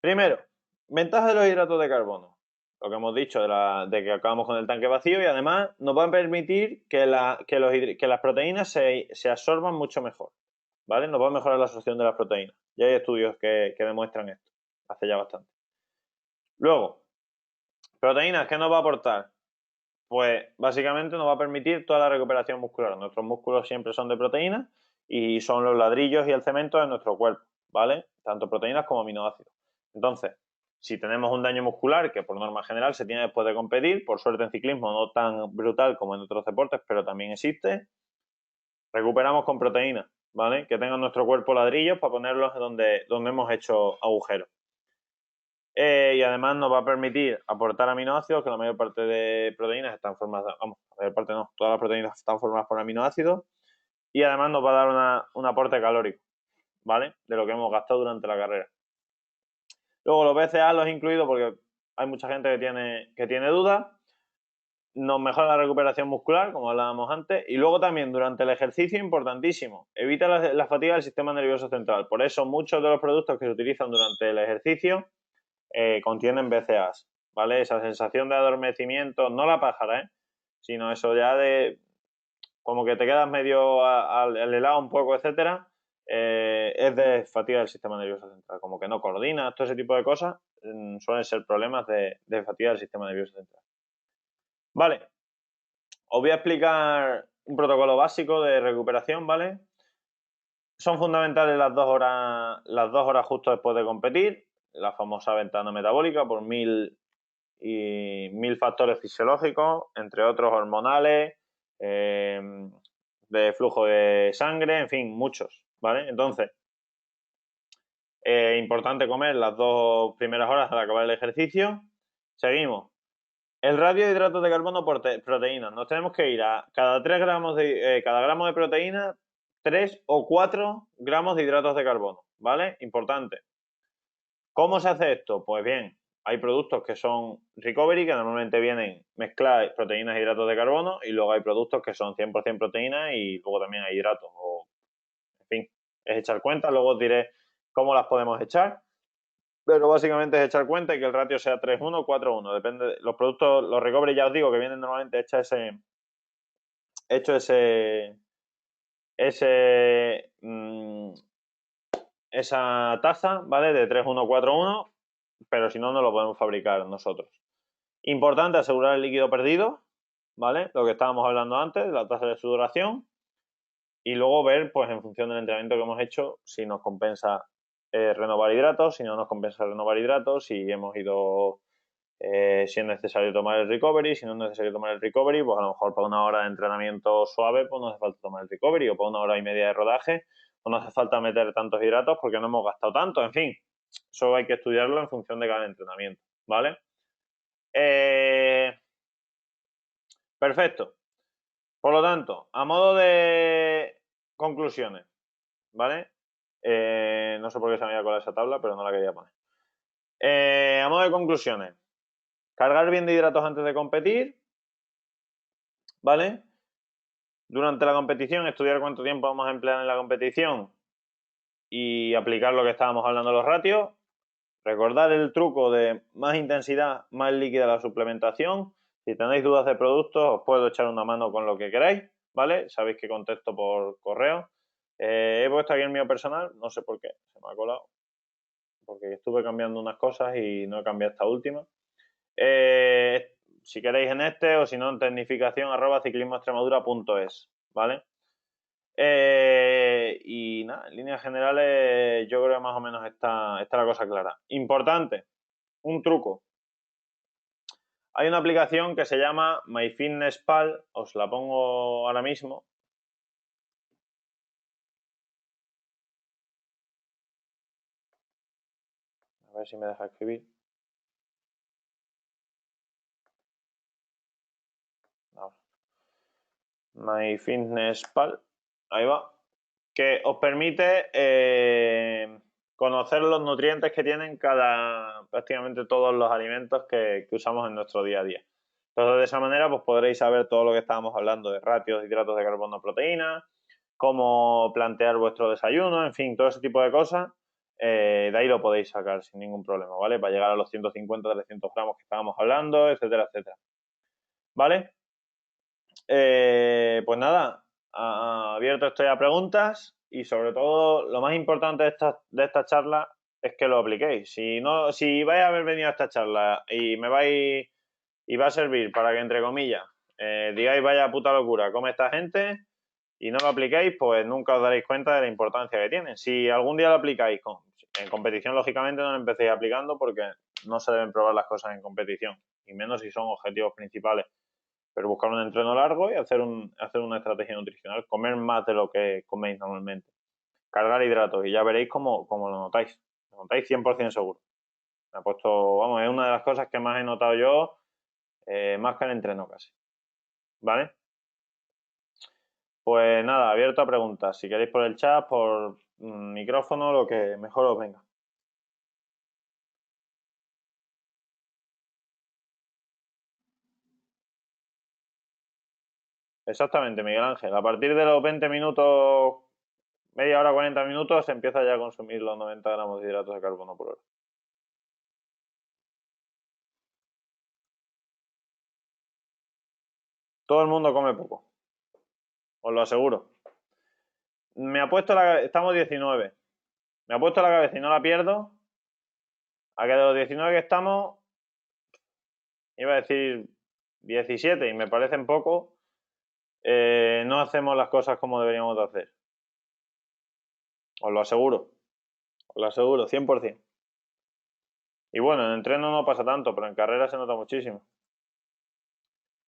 Primero, ventaja de los hidratos de carbono. Lo que hemos dicho de que acabamos con el tanque vacío y además nos va a permitir que las proteínas se absorban mucho mejor. ¿Vale? Nos va a mejorar la absorción de las proteínas. Ya hay estudios que demuestran esto. Hace ya bastante. Luego, proteínas, ¿qué nos va a aportar? Pues básicamente nos va a permitir toda la recuperación muscular. Nuestros músculos siempre son de proteínas y son los ladrillos y el cemento de nuestro cuerpo. ¿Vale? Tanto proteínas como aminoácidos. Entonces, si tenemos un daño muscular, que por norma general se tiene después de competir, por suerte en ciclismo no tan brutal como en otros deportes, pero también existe, recuperamos con proteínas, ¿vale? Que tengan nuestro cuerpo ladrillos para ponerlos donde hemos hecho agujeros. Y además nos va a permitir aportar aminoácidos, que la mayor parte de proteínas están formadas, la mayor parte no, todas las proteínas están formadas por aminoácidos, y además nos va a dar un aporte calórico, ¿vale? De lo que hemos gastado durante la carrera. Luego los BCA los he incluido porque hay mucha gente que tiene dudas. Nos mejora la recuperación muscular, como hablábamos antes. Y luego también durante el ejercicio, importantísimo, evita la fatiga del sistema nervioso central. Por eso muchos de los productos que se utilizan durante el ejercicio contienen BCAAs, ¿vale? Esa sensación de adormecimiento, no la pájara, sino eso ya de como que te quedas medio al helado un poco, etcétera. Es de fatiga del sistema nervioso central, como que no coordinas, todo ese tipo de cosas suelen ser problemas de fatiga del sistema nervioso central. Vale, os voy a explicar un protocolo básico de recuperación, ¿vale? Son fundamentales las 2 horas justo después de competir, la famosa ventana metabólica por 1000 factores fisiológicos, entre otros hormonales, de flujo de sangre, en fin, muchos, ¿vale? Entonces, importante comer las 2 primeras horas al acabar el ejercicio. Seguimos. El radio de hidratos de carbono por proteínas. Nos tenemos que ir a cada 3 gramos cada gramo de proteína, 3 o 4 gramos de hidratos de carbono, ¿vale? Importante. ¿Cómo se hace esto? Pues bien, hay productos que son recovery, que normalmente vienen mezcladas proteínas e hidratos de carbono, y luego hay productos que son 100% proteínas y luego también hay hidratos. En fin, es echar cuenta, luego os diré cómo las podemos echar, pero básicamente es echar cuenta y que el ratio sea 3:1, 4:1, depende de los productos, los recovery ya os digo que vienen normalmente hecho esa taza, ¿vale? De 3:1, 4:1, pero si no, no lo podemos fabricar nosotros. Importante asegurar el líquido perdido, ¿vale? Lo que estábamos hablando antes, la tasa de sudoración. Y luego ver, pues en función del entrenamiento que hemos hecho, si nos compensa renovar hidratos, si no nos compensa renovar hidratos, si hemos ido, si es necesario tomar el recovery, si no es necesario tomar el recovery, pues a lo mejor para una hora de entrenamiento suave, pues no hace falta tomar el recovery, o para una hora y media de rodaje, pues no hace falta meter tantos hidratos porque no hemos gastado tanto, en fin, eso hay que estudiarlo en función de cada entrenamiento, ¿vale? Perfecto. Por lo tanto, a modo de conclusiones, ¿vale? No sé por qué se me había colado esa tabla, pero no la quería poner. A modo de conclusiones, cargar bien de hidratos antes de competir, ¿vale? Durante la competición, estudiar cuánto tiempo vamos a emplear en la competición y aplicar lo que estábamos hablando de los ratios. Recordar el truco de más intensidad, más líquida la suplementación. Si tenéis dudas de productos, os puedo echar una mano con lo que queráis, ¿vale? Sabéis que contesto por correo. He puesto aquí el mío personal, no sé por qué, se me ha colado, porque estuve cambiando unas cosas y no he cambiado esta última. Si queréis en este o si no en tecnificación@ciclismoextremadura.es, ¿vale? Y nada, en líneas generales yo creo que más o menos está la cosa clara. Importante, un truco. Hay una aplicación que se llama MyFitnessPal, os la pongo ahora mismo. A ver si me deja escribir. Ahora. MyFitnessPal, ahí va. Que os permite conocer los nutrientes que tienen prácticamente todos los alimentos que usamos en nuestro día a día. Entonces, de esa manera, pues podréis saber todo lo que estábamos hablando de ratios, hidratos de carbono, proteínas, cómo plantear vuestro desayuno, en fin, todo ese tipo de cosas. De ahí lo podéis sacar sin ningún problema, ¿vale? Para llegar a los 150, 300 gramos que estábamos hablando, etcétera, etcétera. ¿Vale? Pues nada, abierto estoy a preguntas y sobre todo lo más importante de esta charla es que lo apliquéis. Si vais a haber venido a esta charla y va a servir para que, entre comillas, digáis vaya puta locura, come esta gente y no lo apliquéis, pues nunca os daréis cuenta de la importancia que tiene. Si algún día lo aplicáis, en competición lógicamente no lo empecéis aplicando porque no se deben probar las cosas en competición, y menos si son objetivos principales. Pero buscar un entreno largo y hacer una estrategia nutricional, comer más de lo que coméis normalmente, cargar hidratos y ya veréis cómo lo notáis. Lo notáis 100% seguro. Me ha puesto, vamos, es una de las cosas que más he notado yo, más que el entreno casi. ¿Vale? Pues nada, abierto a preguntas. Si queréis por el chat, por micrófono, lo que mejor os venga. Exactamente, Miguel Ángel. A partir de los 20 minutos, media hora, 40 minutos, se empieza ya a consumir los 90 gramos de hidratos de carbono por hora. Todo el mundo come poco. Os lo aseguro. Me ha puesto estamos 19. Me ha puesto la cabeza y no la pierdo. A que de los 19 que estamos, iba a decir 17 y me parecen poco, no hacemos las cosas como deberíamos de hacer. Os lo aseguro. Os lo aseguro, 100%. Y bueno, en entreno no pasa tanto, pero en carrera se nota muchísimo.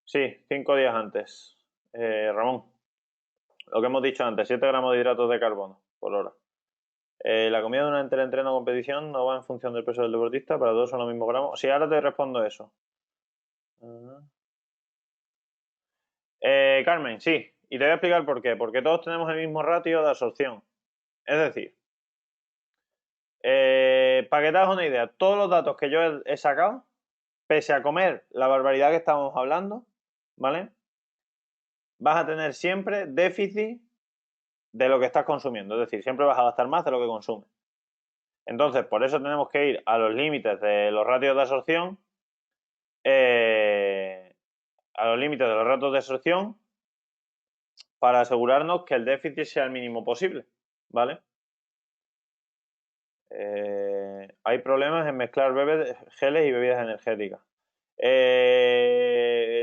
Sí, 5 días antes. Ramón, lo que hemos dicho antes, 7 gramos de hidratos de carbono por hora. La comida durante el entreno o competición no va en función del peso del deportista, para todos son los mismos gramos. Sí, ahora te respondo eso. Carmen, sí, y te voy a explicar por qué. Porque todos tenemos el mismo ratio de absorción. Es decir, Para que te hagas una idea, todos los datos que yo he sacado, pese a comer la barbaridad que estábamos hablando, ¿vale? Vas a tener siempre déficit de lo que estás consumiendo, es decir, siempre vas a gastar más de lo que consumes. Entonces, por eso tenemos que ir a los límites de los ratios de absorción, para asegurarnos que el déficit sea el mínimo posible, ¿vale? Hay problemas en mezclar geles y bebidas energéticas.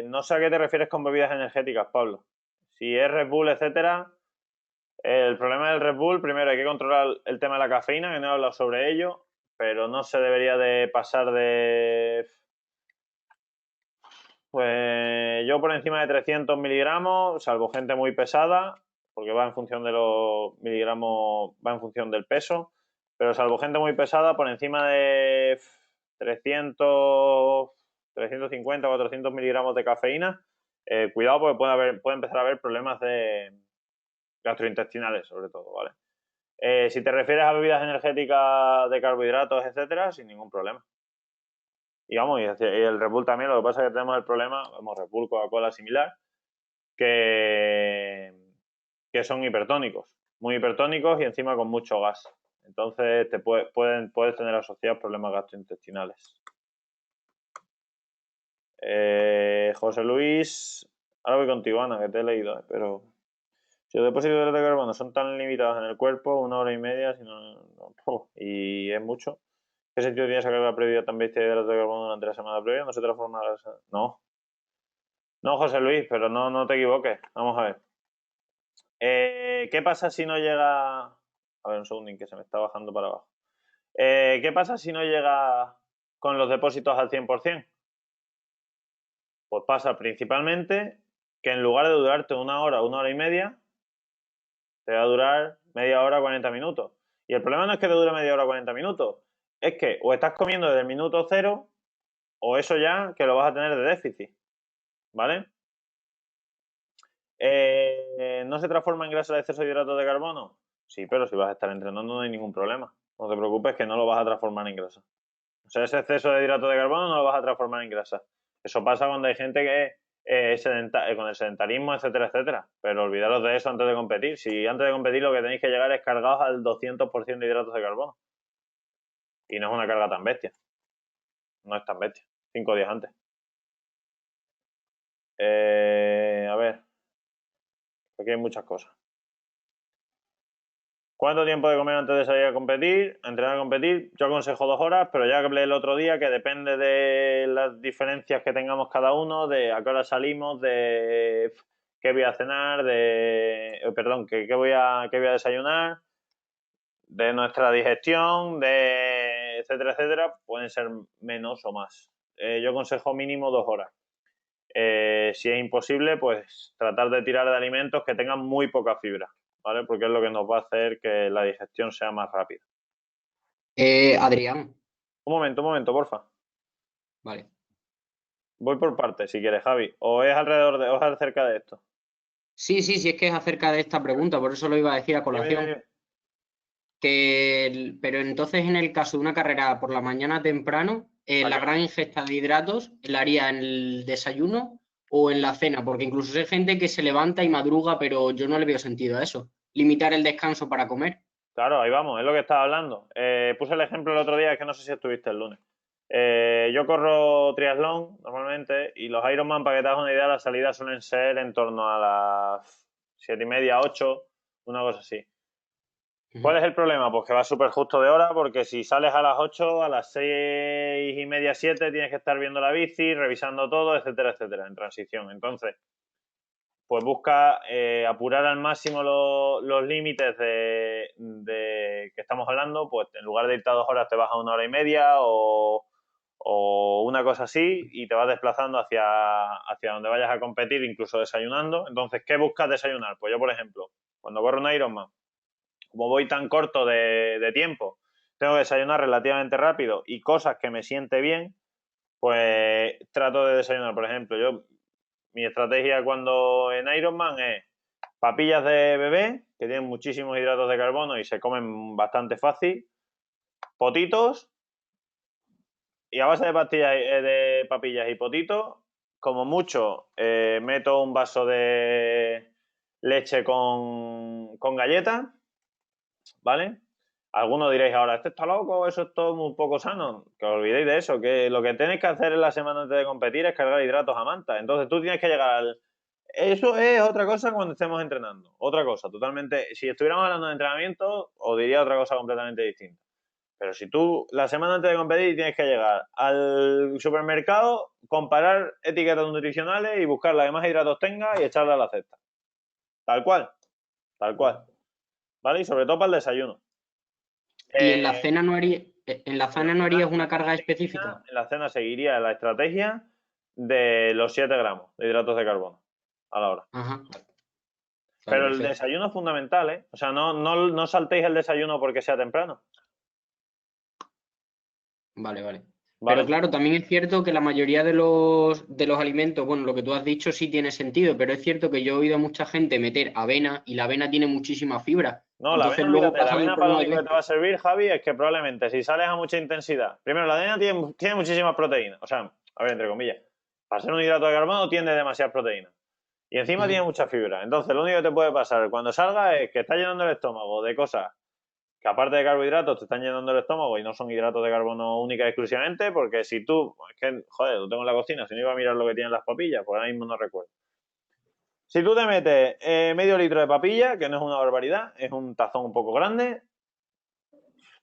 No sé a qué te refieres con bebidas energéticas, Pablo. Si es Red Bull, etcétera, el problema del Red Bull, primero hay que controlar el tema de la cafeína, que no he hablado sobre ello, pero no se debería de pasar de... Pues yo por encima de 300 miligramos, salvo gente muy pesada, porque va en función de los miligramos, va en función del peso, pero salvo gente muy pesada, por encima de 300, 350, 400 miligramos de cafeína, cuidado porque puede empezar a haber problemas de gastrointestinales, sobre todo, ¿vale? Si te refieres a bebidas energéticas de carbohidratos, etcétera, sin ningún problema. Y vamos, y el Red Bull también, lo que pasa es que tenemos el problema, vamos, Red Bull, Coca-Cola similar, que son hipertónicos, muy hipertónicos y encima con mucho gas. Entonces puedes tener asociados problemas gastrointestinales. José Luis, ahora voy contigo, Ana, que te he leído, pero si los depósitos de hidratos de carbono son tan limitados en el cuerpo, 1 hora y media, y es mucho. ¿Qué sentido tiene sacar la previa tan bestia de hidratos de carbono durante la semana previa? ¿No se transforma la grasa? No. No, José Luis, pero no te equivoques. Vamos a ver. ¿Qué pasa si no llega... A ver, un segundín, que se me está bajando para abajo. ¿Qué pasa si no llega con los depósitos al 100%? Pues pasa principalmente que en lugar de durarte 1 hora y media, te va a durar media hora, 40 minutos. Y el problema no es que te dure media hora, 40 minutos. Es que o estás comiendo desde el minuto cero o eso ya que lo vas a tener de déficit. ¿Vale? ¿No se transforma en grasa el exceso de hidratos de carbono? Sí, pero si vas a estar entrenando no hay ningún problema. No te preocupes que no lo vas a transformar en grasa. O sea, ese exceso de hidratos de carbono no lo vas a transformar en grasa. Eso pasa cuando hay gente que con el sedentarismo, etcétera, etcétera. Pero olvidaros de eso antes de competir. Si antes de competir lo que tenéis que llegar es cargados al 200% de hidratos de carbono. Y no es una carga tan bestia. No es tan bestia. 5 días antes. A ver. Aquí hay muchas cosas. ¿Cuánto tiempo de comer antes de salir a competir? A entrenar a competir. Yo aconsejo 2 horas, pero ya que hablé el otro día que depende de las diferencias que tengamos cada uno, de a qué hora salimos, de qué voy a cenar, perdón, qué voy a desayunar, de nuestra digestión, de etcétera, etcétera, pueden ser menos o más. Yo aconsejo mínimo 2 horas. Si es imposible, pues tratar de tirar de alimentos que tengan muy poca fibra, ¿vale? Porque es lo que nos va a hacer que la digestión sea más rápida. Adrián, Un momento, porfa. vale. Voy por partes, si quieres, Javi. O es acerca de esto. Sí, es que es acerca de esta pregunta, por eso lo iba a decir a colación. Dime. Pero entonces en el caso de una carrera por la mañana temprano, la gran ingesta de hidratos la haría en el desayuno o en la cena, porque incluso hay gente que se levanta y madruga, pero yo no le veo sentido a eso. Limitar el descanso para comer. Claro, ahí vamos, es lo que estaba hablando. Puse el ejemplo el otro día, es que no sé si estuviste el lunes. Yo corro triatlón normalmente y los Ironman, para que te hagas una idea, las salidas suelen ser en torno a las 7:30, 8, una cosa así. ¿Cuál es el problema? Pues que vas súper justo de hora, porque si sales a las 8, a las 6:30, 7, tienes que estar viendo la bici, revisando todo, etcétera, etcétera, en transición. Entonces, pues busca apurar al máximo los límites de que estamos hablando, pues en lugar de irte a 2 horas te vas a 1 hora y media o una cosa así y te vas desplazando hacia donde vayas a competir, incluso desayunando. Entonces, ¿qué buscas desayunar? Pues yo, por ejemplo, cuando corro un Ironman, como voy tan corto de tiempo, tengo que desayunar relativamente rápido y cosas que me siente bien, pues trato de desayunar. Por ejemplo, mi estrategia cuando en Ironman es papillas de bebé, que tienen muchísimos hidratos de carbono y se comen bastante fácil, potitos y a base de papillas y potitos, como mucho, meto un vaso de leche con galletas, ¿vale? Algunos diréis ahora, ¿este está loco? Eso es todo muy poco sano. Que os olvidéis de eso, que lo que tenéis que hacer en la semana antes de competir es cargar hidratos a manta. Entonces tú tienes que llegar al... Eso es otra cosa cuando estemos entrenando. Otra cosa, totalmente... Si estuviéramos hablando de entrenamiento, os diría otra cosa completamente distinta. Pero si tú la semana antes de competir tienes que llegar al supermercado, comparar etiquetas nutricionales y buscar la que más hidratos tenga y echarla a la cesta. Tal cual. Tal cual. ¿Vale? Y sobre todo para el desayuno. ¿Y en la cena no harías una carga específica? En la cena seguiría la estrategia de los 7 gramos de hidratos de carbono a la hora. Ajá. Pero Vale, el perfecto. desayuno es fundamental, ¿eh? O sea, no saltéis el desayuno porque sea temprano. Vale, vale. ¿Vale? Pero claro, también es cierto que la mayoría de los alimentos, bueno, lo que tú has dicho sí tiene sentido, pero es cierto que yo he oído a mucha gente meter avena y la avena tiene muchísima fibra. No, la Entonces avena, luego olvídate, la pasan el avena para lo problema único que de... te va a servir, Javi, es que probablemente si sales a mucha intensidad. Primero, la avena tiene muchísimas proteínas. O sea, a ver, entre comillas. Para ser un hidrato de carbono tiene demasiadas proteínas. Y encima Ujú. tiene mucha fibra. Entonces, lo único que te puede pasar cuando salga es que estás llenando el estómago de cosas que aparte de carbohidratos te están llenando el estómago y no son hidratos de carbono única y exclusivamente, porque si tú, es que, joder, lo tengo en la cocina, si no iba a mirar lo que tienen las papillas, pues ahora mismo no recuerdo. Si tú te metes medio litro de papilla, que no es una barbaridad, es un tazón un poco grande,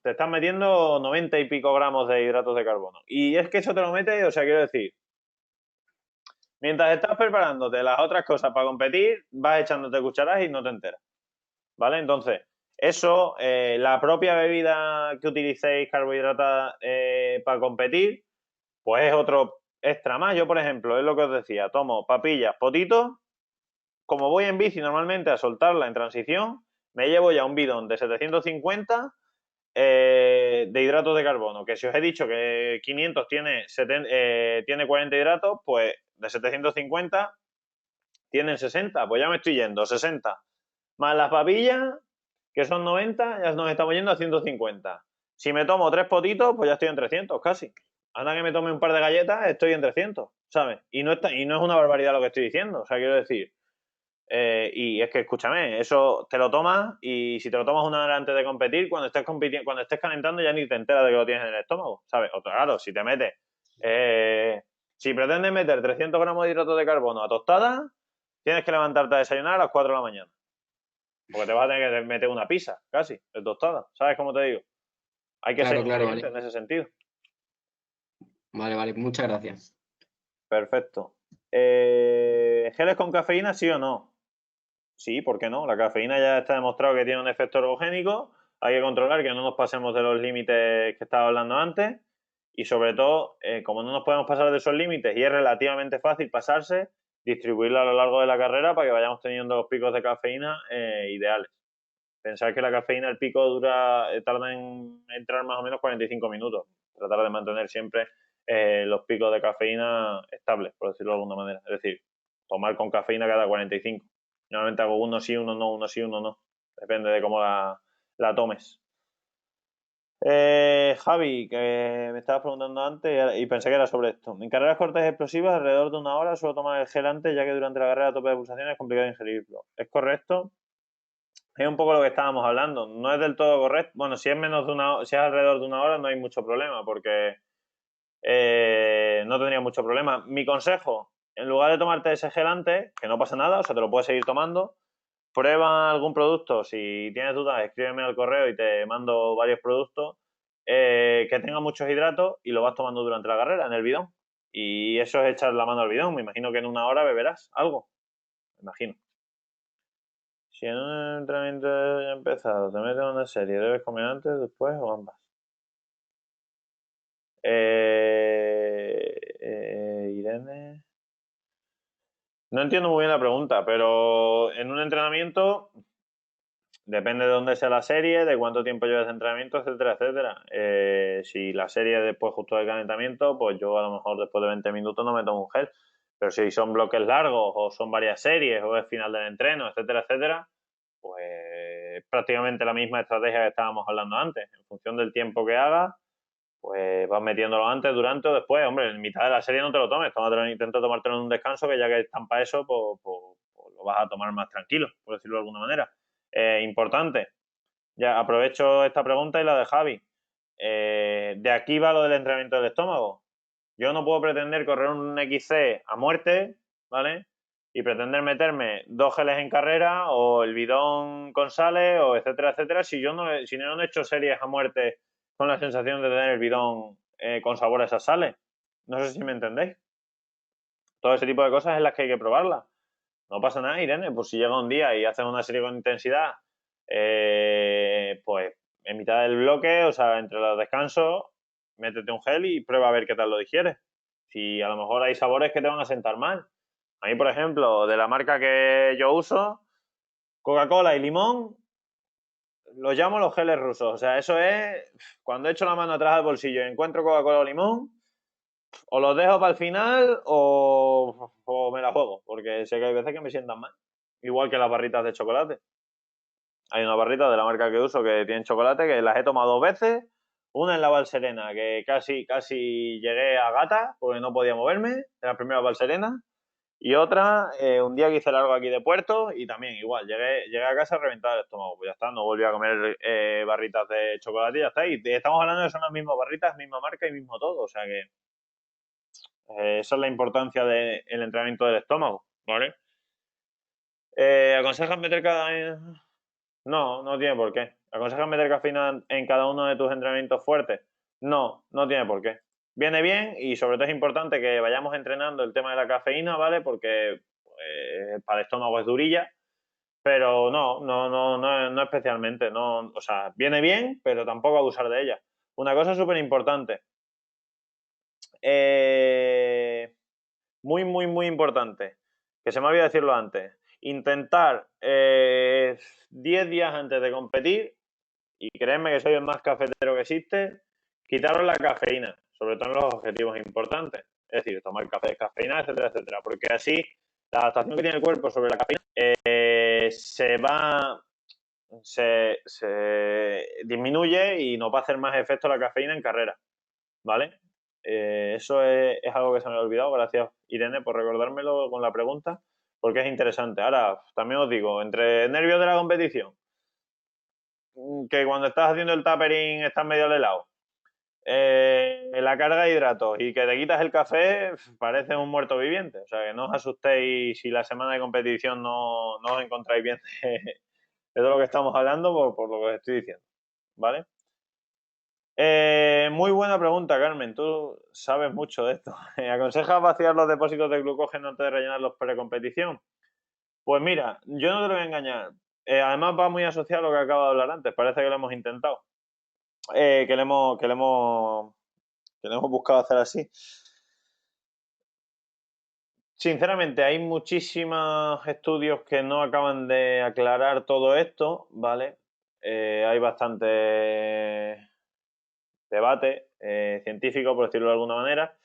te estás metiendo 90 y pico gramos de hidratos de carbono. Y es que eso te lo metes, o sea, quiero decir, mientras estás preparándote las otras cosas para competir, vas echándote cucharadas y no te enteras. ¿Vale? Entonces, eso, la propia bebida que utilicéis carbohidratada para competir, pues es otro extra más. Yo, por ejemplo, es lo que os decía, tomo papillas, potitos, como voy en bici normalmente a soltarla en transición, me llevo ya un bidón de 750 de hidratos de carbono, que si os he dicho que 500 tiene 40 hidratos, pues de 750 tienen 60, pues ya me estoy yendo, 60. Más las papillas, que son 90, ya nos estamos yendo a 150. Si me tomo 3 potitos, pues ya estoy en 300 casi. Anda que me tome un par de galletas, estoy en 300, ¿sabes? Y no es una barbaridad lo que estoy diciendo, o sea, quiero decir, y es que escúchame, eso te lo tomas y si te lo tomas una hora antes de competir, cuando estés calentando ya ni te enteras de que lo tienes en el estómago, ¿sabes? O claro, si te metes, si pretendes meter 300 gramos de hidratos de carbono a tostada, tienes que levantarte a desayunar a las 4 de la mañana. Porque te vas a tener que meter una pizza, casi, de tostada. ¿Sabes cómo te digo? Hay que ser Claro, inteligente vale. en ese sentido. Vale, muchas gracias. Perfecto. ¿Geles con cafeína, sí o no? Sí, ¿por qué no? La cafeína ya está demostrado que tiene un efecto ergogénico. Hay que controlar que no nos pasemos de los límites que estaba hablando antes. Y sobre todo, como no nos podemos pasar de esos límites y es relativamente fácil pasarse, distribuirla a lo largo de la carrera para que vayamos teniendo los picos de cafeína ideales. Pensar que la cafeína, el pico tarda en entrar más o menos 45 minutos. Tratar de mantener siempre los picos de cafeína estables, por decirlo de alguna manera. Es decir, tomar con cafeína cada 45. Normalmente hago uno sí, uno no, uno sí, uno no. Depende de cómo la tomes. Javi, que me estabas preguntando antes y pensé que era sobre esto. En carreras cortas y explosivas, alrededor de una hora suelo tomar el gel antes, ya que durante la carrera a tope de pulsaciones es complicado ingerirlo. ¿Es correcto? Es un poco lo que estábamos hablando. No es del todo correcto. Bueno, si es si es alrededor de una hora, no hay mucho problema, porque no tendría mucho problema. Mi consejo, en lugar de tomarte ese gel antes, que no pasa nada, o sea, te lo puedes seguir tomando, prueba algún producto. Si tienes dudas, escríbeme al correo y te mando varios productos que tengan muchos hidratos y lo vas tomando durante la carrera en el bidón. Y eso es echar la mano al bidón. Me imagino que en una hora beberás algo. Me imagino. Si en un entrenamiento ya empezado te metes en una serie, ¿debes comer antes, después o ambas? Irene. No entiendo muy bien la pregunta, pero en un entrenamiento depende de dónde sea la serie, de cuánto tiempo lleves de entrenamiento, etcétera, etcétera. Si la serie es después justo del calentamiento, pues yo a lo mejor después de 20 minutos no me tomo un gel. Pero si son bloques largos o son varias series o es final del entreno, etcétera, etcétera, pues prácticamente la misma estrategia que estábamos hablando antes. En función del tiempo que hagas, pues vas metiéndolo antes, durante o después. Hombre, en mitad de la serie no te lo tomes, intenta tomártelo en un descanso, que ya que están para eso, pues lo vas a tomar más tranquilo, por decirlo de alguna manera. Importante, ya aprovecho esta pregunta y la de Javi. De aquí va lo del entrenamiento del estómago. Yo no puedo pretender correr un XC a muerte, ¿vale? Y pretender meterme 2 geles en carrera o el bidón con sales o etcétera, etcétera, si no he hecho series a muerte con la sensación de tener el bidón con sabor a esas sales. No sé si me entendéis. Todo ese tipo de cosas es las que hay que probarlas. No pasa nada, Irene, pues si llega un día y haces una serie con intensidad, pues en mitad del bloque, o sea, entre los descansos, métete un gel y prueba a ver qué tal lo digieres. Si a lo mejor hay sabores que te van a sentar mal. A mí, por ejemplo, de la marca que yo uso, Coca-Cola y limón, los llamo los geles rusos. O sea, eso es, cuando echo la mano atrás del bolsillo y encuentro Coca-Cola o limón, o los dejo para el final o me la juego, porque sé que hay veces que me sientan mal. Igual que las barritas de chocolate. Hay una barrita de la marca que uso que tienen chocolate, que las he tomado 2 veces. Una en la Valserena, que casi llegué a gata, porque no podía moverme, en la primera Valserena. Y otra, un día que hice largo aquí de Puerto, y también igual, llegué a casa reventado el estómago. Pues ya está, no volví a comer barritas de chocolate y ya está. Y estamos hablando de que son las mismas barritas, misma marca y mismo todo. O sea que esa es la importancia del entrenamiento del estómago, ¿vale? ¿Aconsejas meter cada...? No, no tiene por qué. ¿Aconsejas meter cafeína en cada uno de tus entrenamientos fuertes? No, no tiene por qué. Viene bien y sobre todo es importante que vayamos entrenando el tema de la cafeína, ¿vale? Porque para el estómago es durilla, pero no especialmente. No, o sea, viene bien, pero tampoco abusar de ella. Una cosa súper importante. Muy importante, que se me había decirlo antes. Intentar 10 días antes de competir, y créeme que soy el más cafetero que existe, quitaros la cafeína, sobre todo en los objetivos importantes. Es decir, tomar café de cafeína, etcétera, etcétera. Porque así la adaptación que tiene el cuerpo sobre la cafeína se disminuye y nos va a hacer más efecto la cafeína en carrera. ¿Vale? Eso es algo que se me ha olvidado. Gracias, Irene, por recordármelo con la pregunta, porque es interesante. Ahora, también os digo, entre nervios de la competición, que cuando estás haciendo el tapering estás medio helado, la carga de hidratos y que te quitas el café, parece un muerto viviente. O sea, que no os asustéis si la semana de competición no os encontráis bien de todo lo que estamos hablando por lo que os estoy diciendo. ¿Vale? Muy buena pregunta, Carmen. Tú sabes mucho de esto. ¿Aconsejas vaciar los depósitos de glucógeno antes de rellenarlos pre-competición? Pues mira, yo no te lo voy a engañar. Además va muy asociado a lo que acabo de hablar antes. Parece que lo hemos intentado. Que le hemos buscado hacer así. Sinceramente, hay muchísimos estudios que no acaban de aclarar todo esto, ¿vale? Hay bastante debate científico, por decirlo de alguna manera.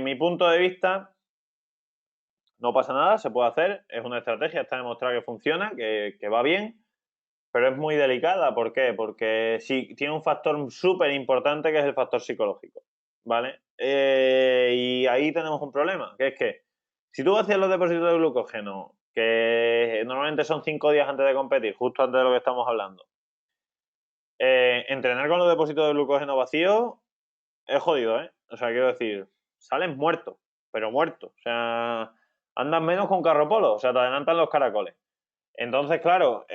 Mi punto de vista, no pasa nada, se puede hacer, es una estrategia, está demostrado que funciona, que va bien, pero es muy delicada. ¿Por qué? Porque sí, tiene un factor súper importante que es el factor psicológico, ¿vale? Y ahí tenemos un problema, que es que si tú vacías los depósitos de glucógeno, que normalmente son 5 días antes de competir, justo antes de lo que estamos hablando, entrenar con los depósitos de glucógeno vacíos es jodido, ¿eh? O sea, quiero decir, sales muerto, pero muerto. O sea, andas menos con carro polo, o sea, te adelantan los caracoles. Entonces, claro,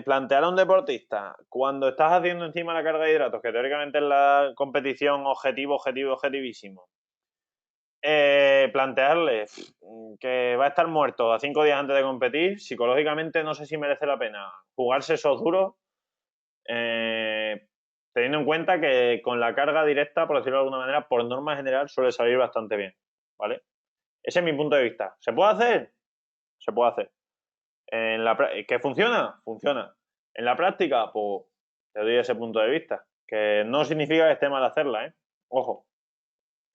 plantear a un deportista cuando estás haciendo encima la carga de hidratos, que teóricamente es la competición objetivísimo, plantearle que va a estar muerto a 5 días antes de competir, psicológicamente no sé si merece la pena jugarse esos duros, teniendo en cuenta que con la carga directa, por decirlo de alguna manera, por norma general suele salir bastante bien, ¿vale? Ese es mi punto de vista. ¿Se puede hacer? Se puede hacer. ¿Que funciona? Funciona. En la práctica, pues te doy ese punto de vista. Que no significa que esté mal hacerla, ¿eh? Ojo.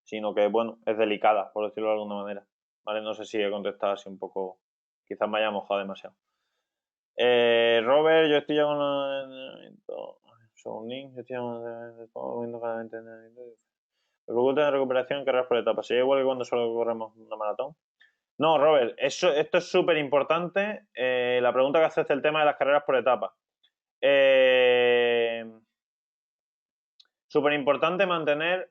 Sino que, bueno, es delicada, por decirlo de alguna manera. ¿Vale? No sé si he contestado así un poco. Quizás me haya mojado demasiado. Robert, yo estoy ya con los entrenamientos. Según link, yo estoy ya con los viendo cada entrenamiento. Me preocupa de recuperación, carreras por etapas. ¿Sería igual que cuando solo corremos una maratón? No, Robert, esto es súper importante. La pregunta que haces del tema de las carreras por etapas. Súper importante mantener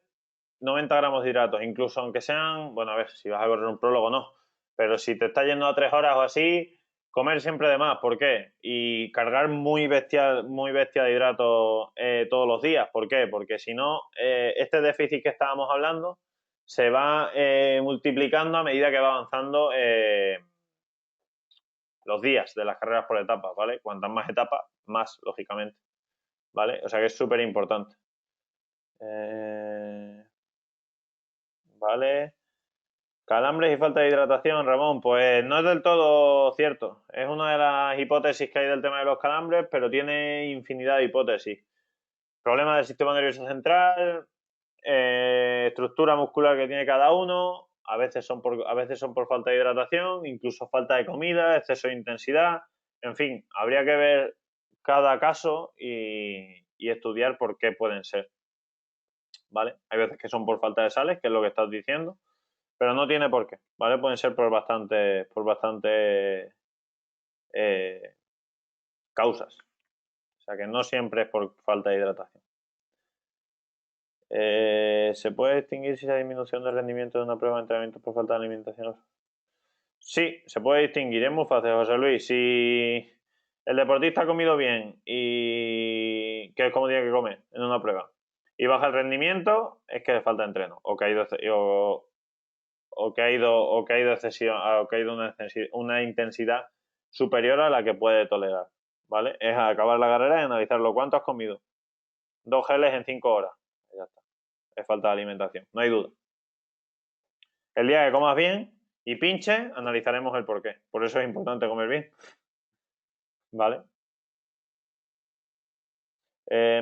90 gramos de hidratos, incluso aunque sean, bueno, a ver, si vas a correr un prólogo no, pero si te está yendo a 3 horas o así, comer siempre de más. ¿Por qué? Y cargar muy bestia de hidratos todos los días. ¿Por qué? Porque si no, este déficit que estábamos hablando se va multiplicando a medida que va avanzando los días de las carreras por etapas, ¿vale? Cuantas más etapas, más, lógicamente, ¿vale? O sea que es súper importante. Vale. Calambres y falta de hidratación, Ramón. Pues no es del todo cierto. Es una de las hipótesis que hay del tema de los calambres, pero tiene infinidad de hipótesis. Problemas del sistema nervioso central, estructura muscular que tiene cada uno, a veces son por falta de hidratación, incluso falta de comida, exceso de intensidad. En fin, habría que ver cada caso y estudiar por qué pueden ser. ¿Vale? Hay veces que son por falta de sales, que es lo que estás diciendo, pero no tiene por qué, ¿vale? Pueden ser por bastante causas. O sea que no siempre es por falta de hidratación. ¿Se puede distinguir si la disminución del rendimiento de una prueba de entrenamiento por falta de alimentación? Sí, se puede distinguir, es muy fácil, José Luis. Si el deportista ha comido bien y que es como tiene que comer en una prueba y baja el rendimiento, es que le falta entreno o que ha ido una intensidad superior a la que puede tolerar, ¿vale? Es acabar la carrera y analizarlo. ¿Cuánto has comido? 2 geles en 5 horas. Ya está. Es falta de alimentación, no hay duda. El día que comas bien y pinche, analizaremos el porqué. Por eso es importante comer bien. ¿Vale?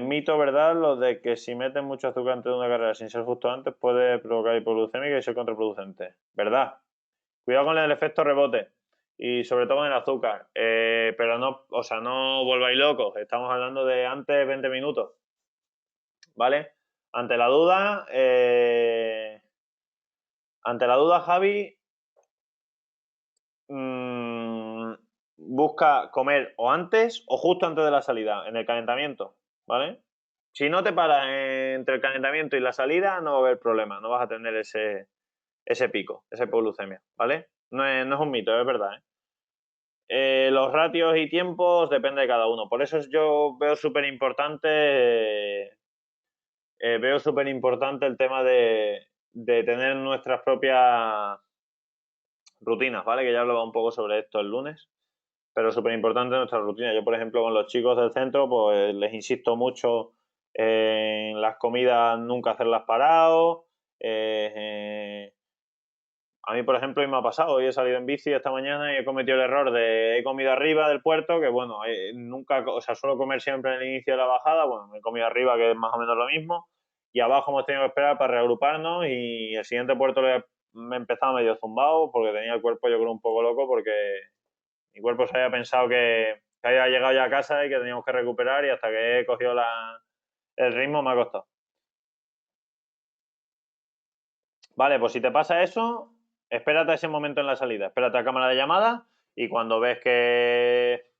Mito, ¿verdad? Lo de que si metes mucho azúcar antes de una carrera sin ser justo antes puede provocar hipoglucemia y ser contraproducente. ¿Verdad? Cuidado con el efecto rebote y sobre todo con el azúcar. Pero no, o sea, no volváis locos. Estamos hablando de antes 20 minutos. ¿Vale? Ante la duda, Javi, busca comer o antes o justo antes de la salida, en el calentamiento, ¿vale? Si no te paras entre el calentamiento y la salida, no va a haber problema, no vas a tener ese pico, esa hipoglucemia, ¿vale? No es un mito, es verdad, ¿eh? Los ratios y tiempos depende de cada uno. Por eso yo veo súper importante el tema de tener nuestras propias rutinas, ¿vale? Que ya hablaba un poco sobre esto el lunes, pero súper importante nuestra rutina. Yo, por ejemplo, con los chicos del centro, pues les insisto mucho en las comidas, nunca hacerlas parado. A mí, por ejemplo, hoy me ha pasado, hoy he salido en bici esta mañana y he cometido el error de he comido arriba del puerto, que bueno, nunca, o sea, suelo comer siempre en el inicio de la bajada, bueno, me he comido arriba, que es más o menos lo mismo, y abajo hemos tenido que esperar para reagruparnos y el siguiente puerto me he empezado medio zumbado porque tenía el cuerpo yo creo un poco loco porque mi cuerpo se había pensado que había llegado ya a casa y que teníamos que recuperar y hasta que he cogido el ritmo me ha costado. Vale, pues si te pasa eso, espérate a ese momento en la salida, espérate a cámara de llamada y cuando ves que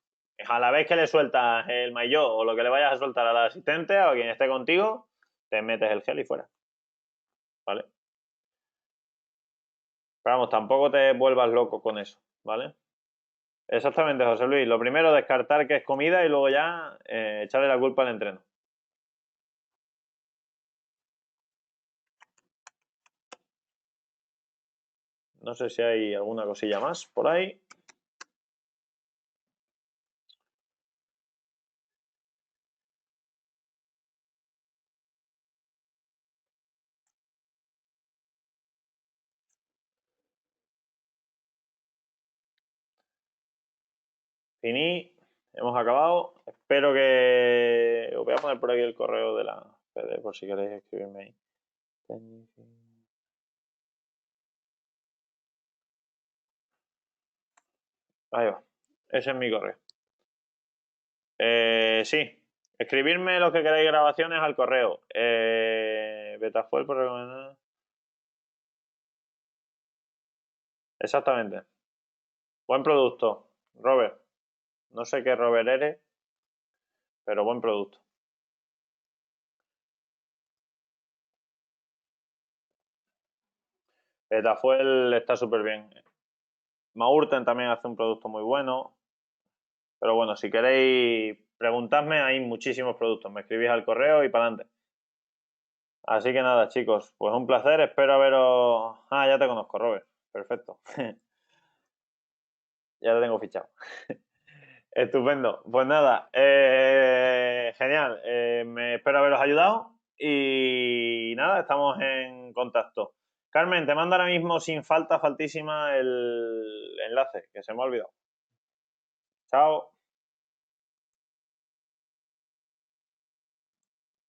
a la vez que le sueltas el maillot o lo que le vayas a soltar al asistente o a quien esté contigo, te metes el gel y fuera. ¿Vale? Pero vamos, tampoco te vuelvas loco con eso, ¿vale? Exactamente, José Luis. Lo primero, descartar que es comida y luego ya echarle la culpa al entreno. No sé si hay alguna cosilla más por ahí. Finí, hemos acabado. Espero que... Os voy a poner por aquí el correo de la PD por si queréis escribirme ahí. Ahí va. Ese es mi correo. Sí. Escribirme lo que queráis grabaciones al correo. Betafuel por recomendar. Exactamente. Buen producto, Robert. No sé qué Robert eres, pero buen producto. Betafuel está súper bien. Maurten también hace un producto muy bueno. Pero bueno, si queréis preguntarme, hay muchísimos productos. Me escribís al correo y para adelante. Así que nada, chicos, pues un placer. Espero veros. Ah, ya te conozco, Robert. Perfecto. Ya te tengo fichado. Estupendo. Pues nada, genial. Me espero haberos ayudado y nada, estamos en contacto. Carmen, te mando ahora mismo sin falta, faltísima el enlace, que se me ha olvidado. Chao.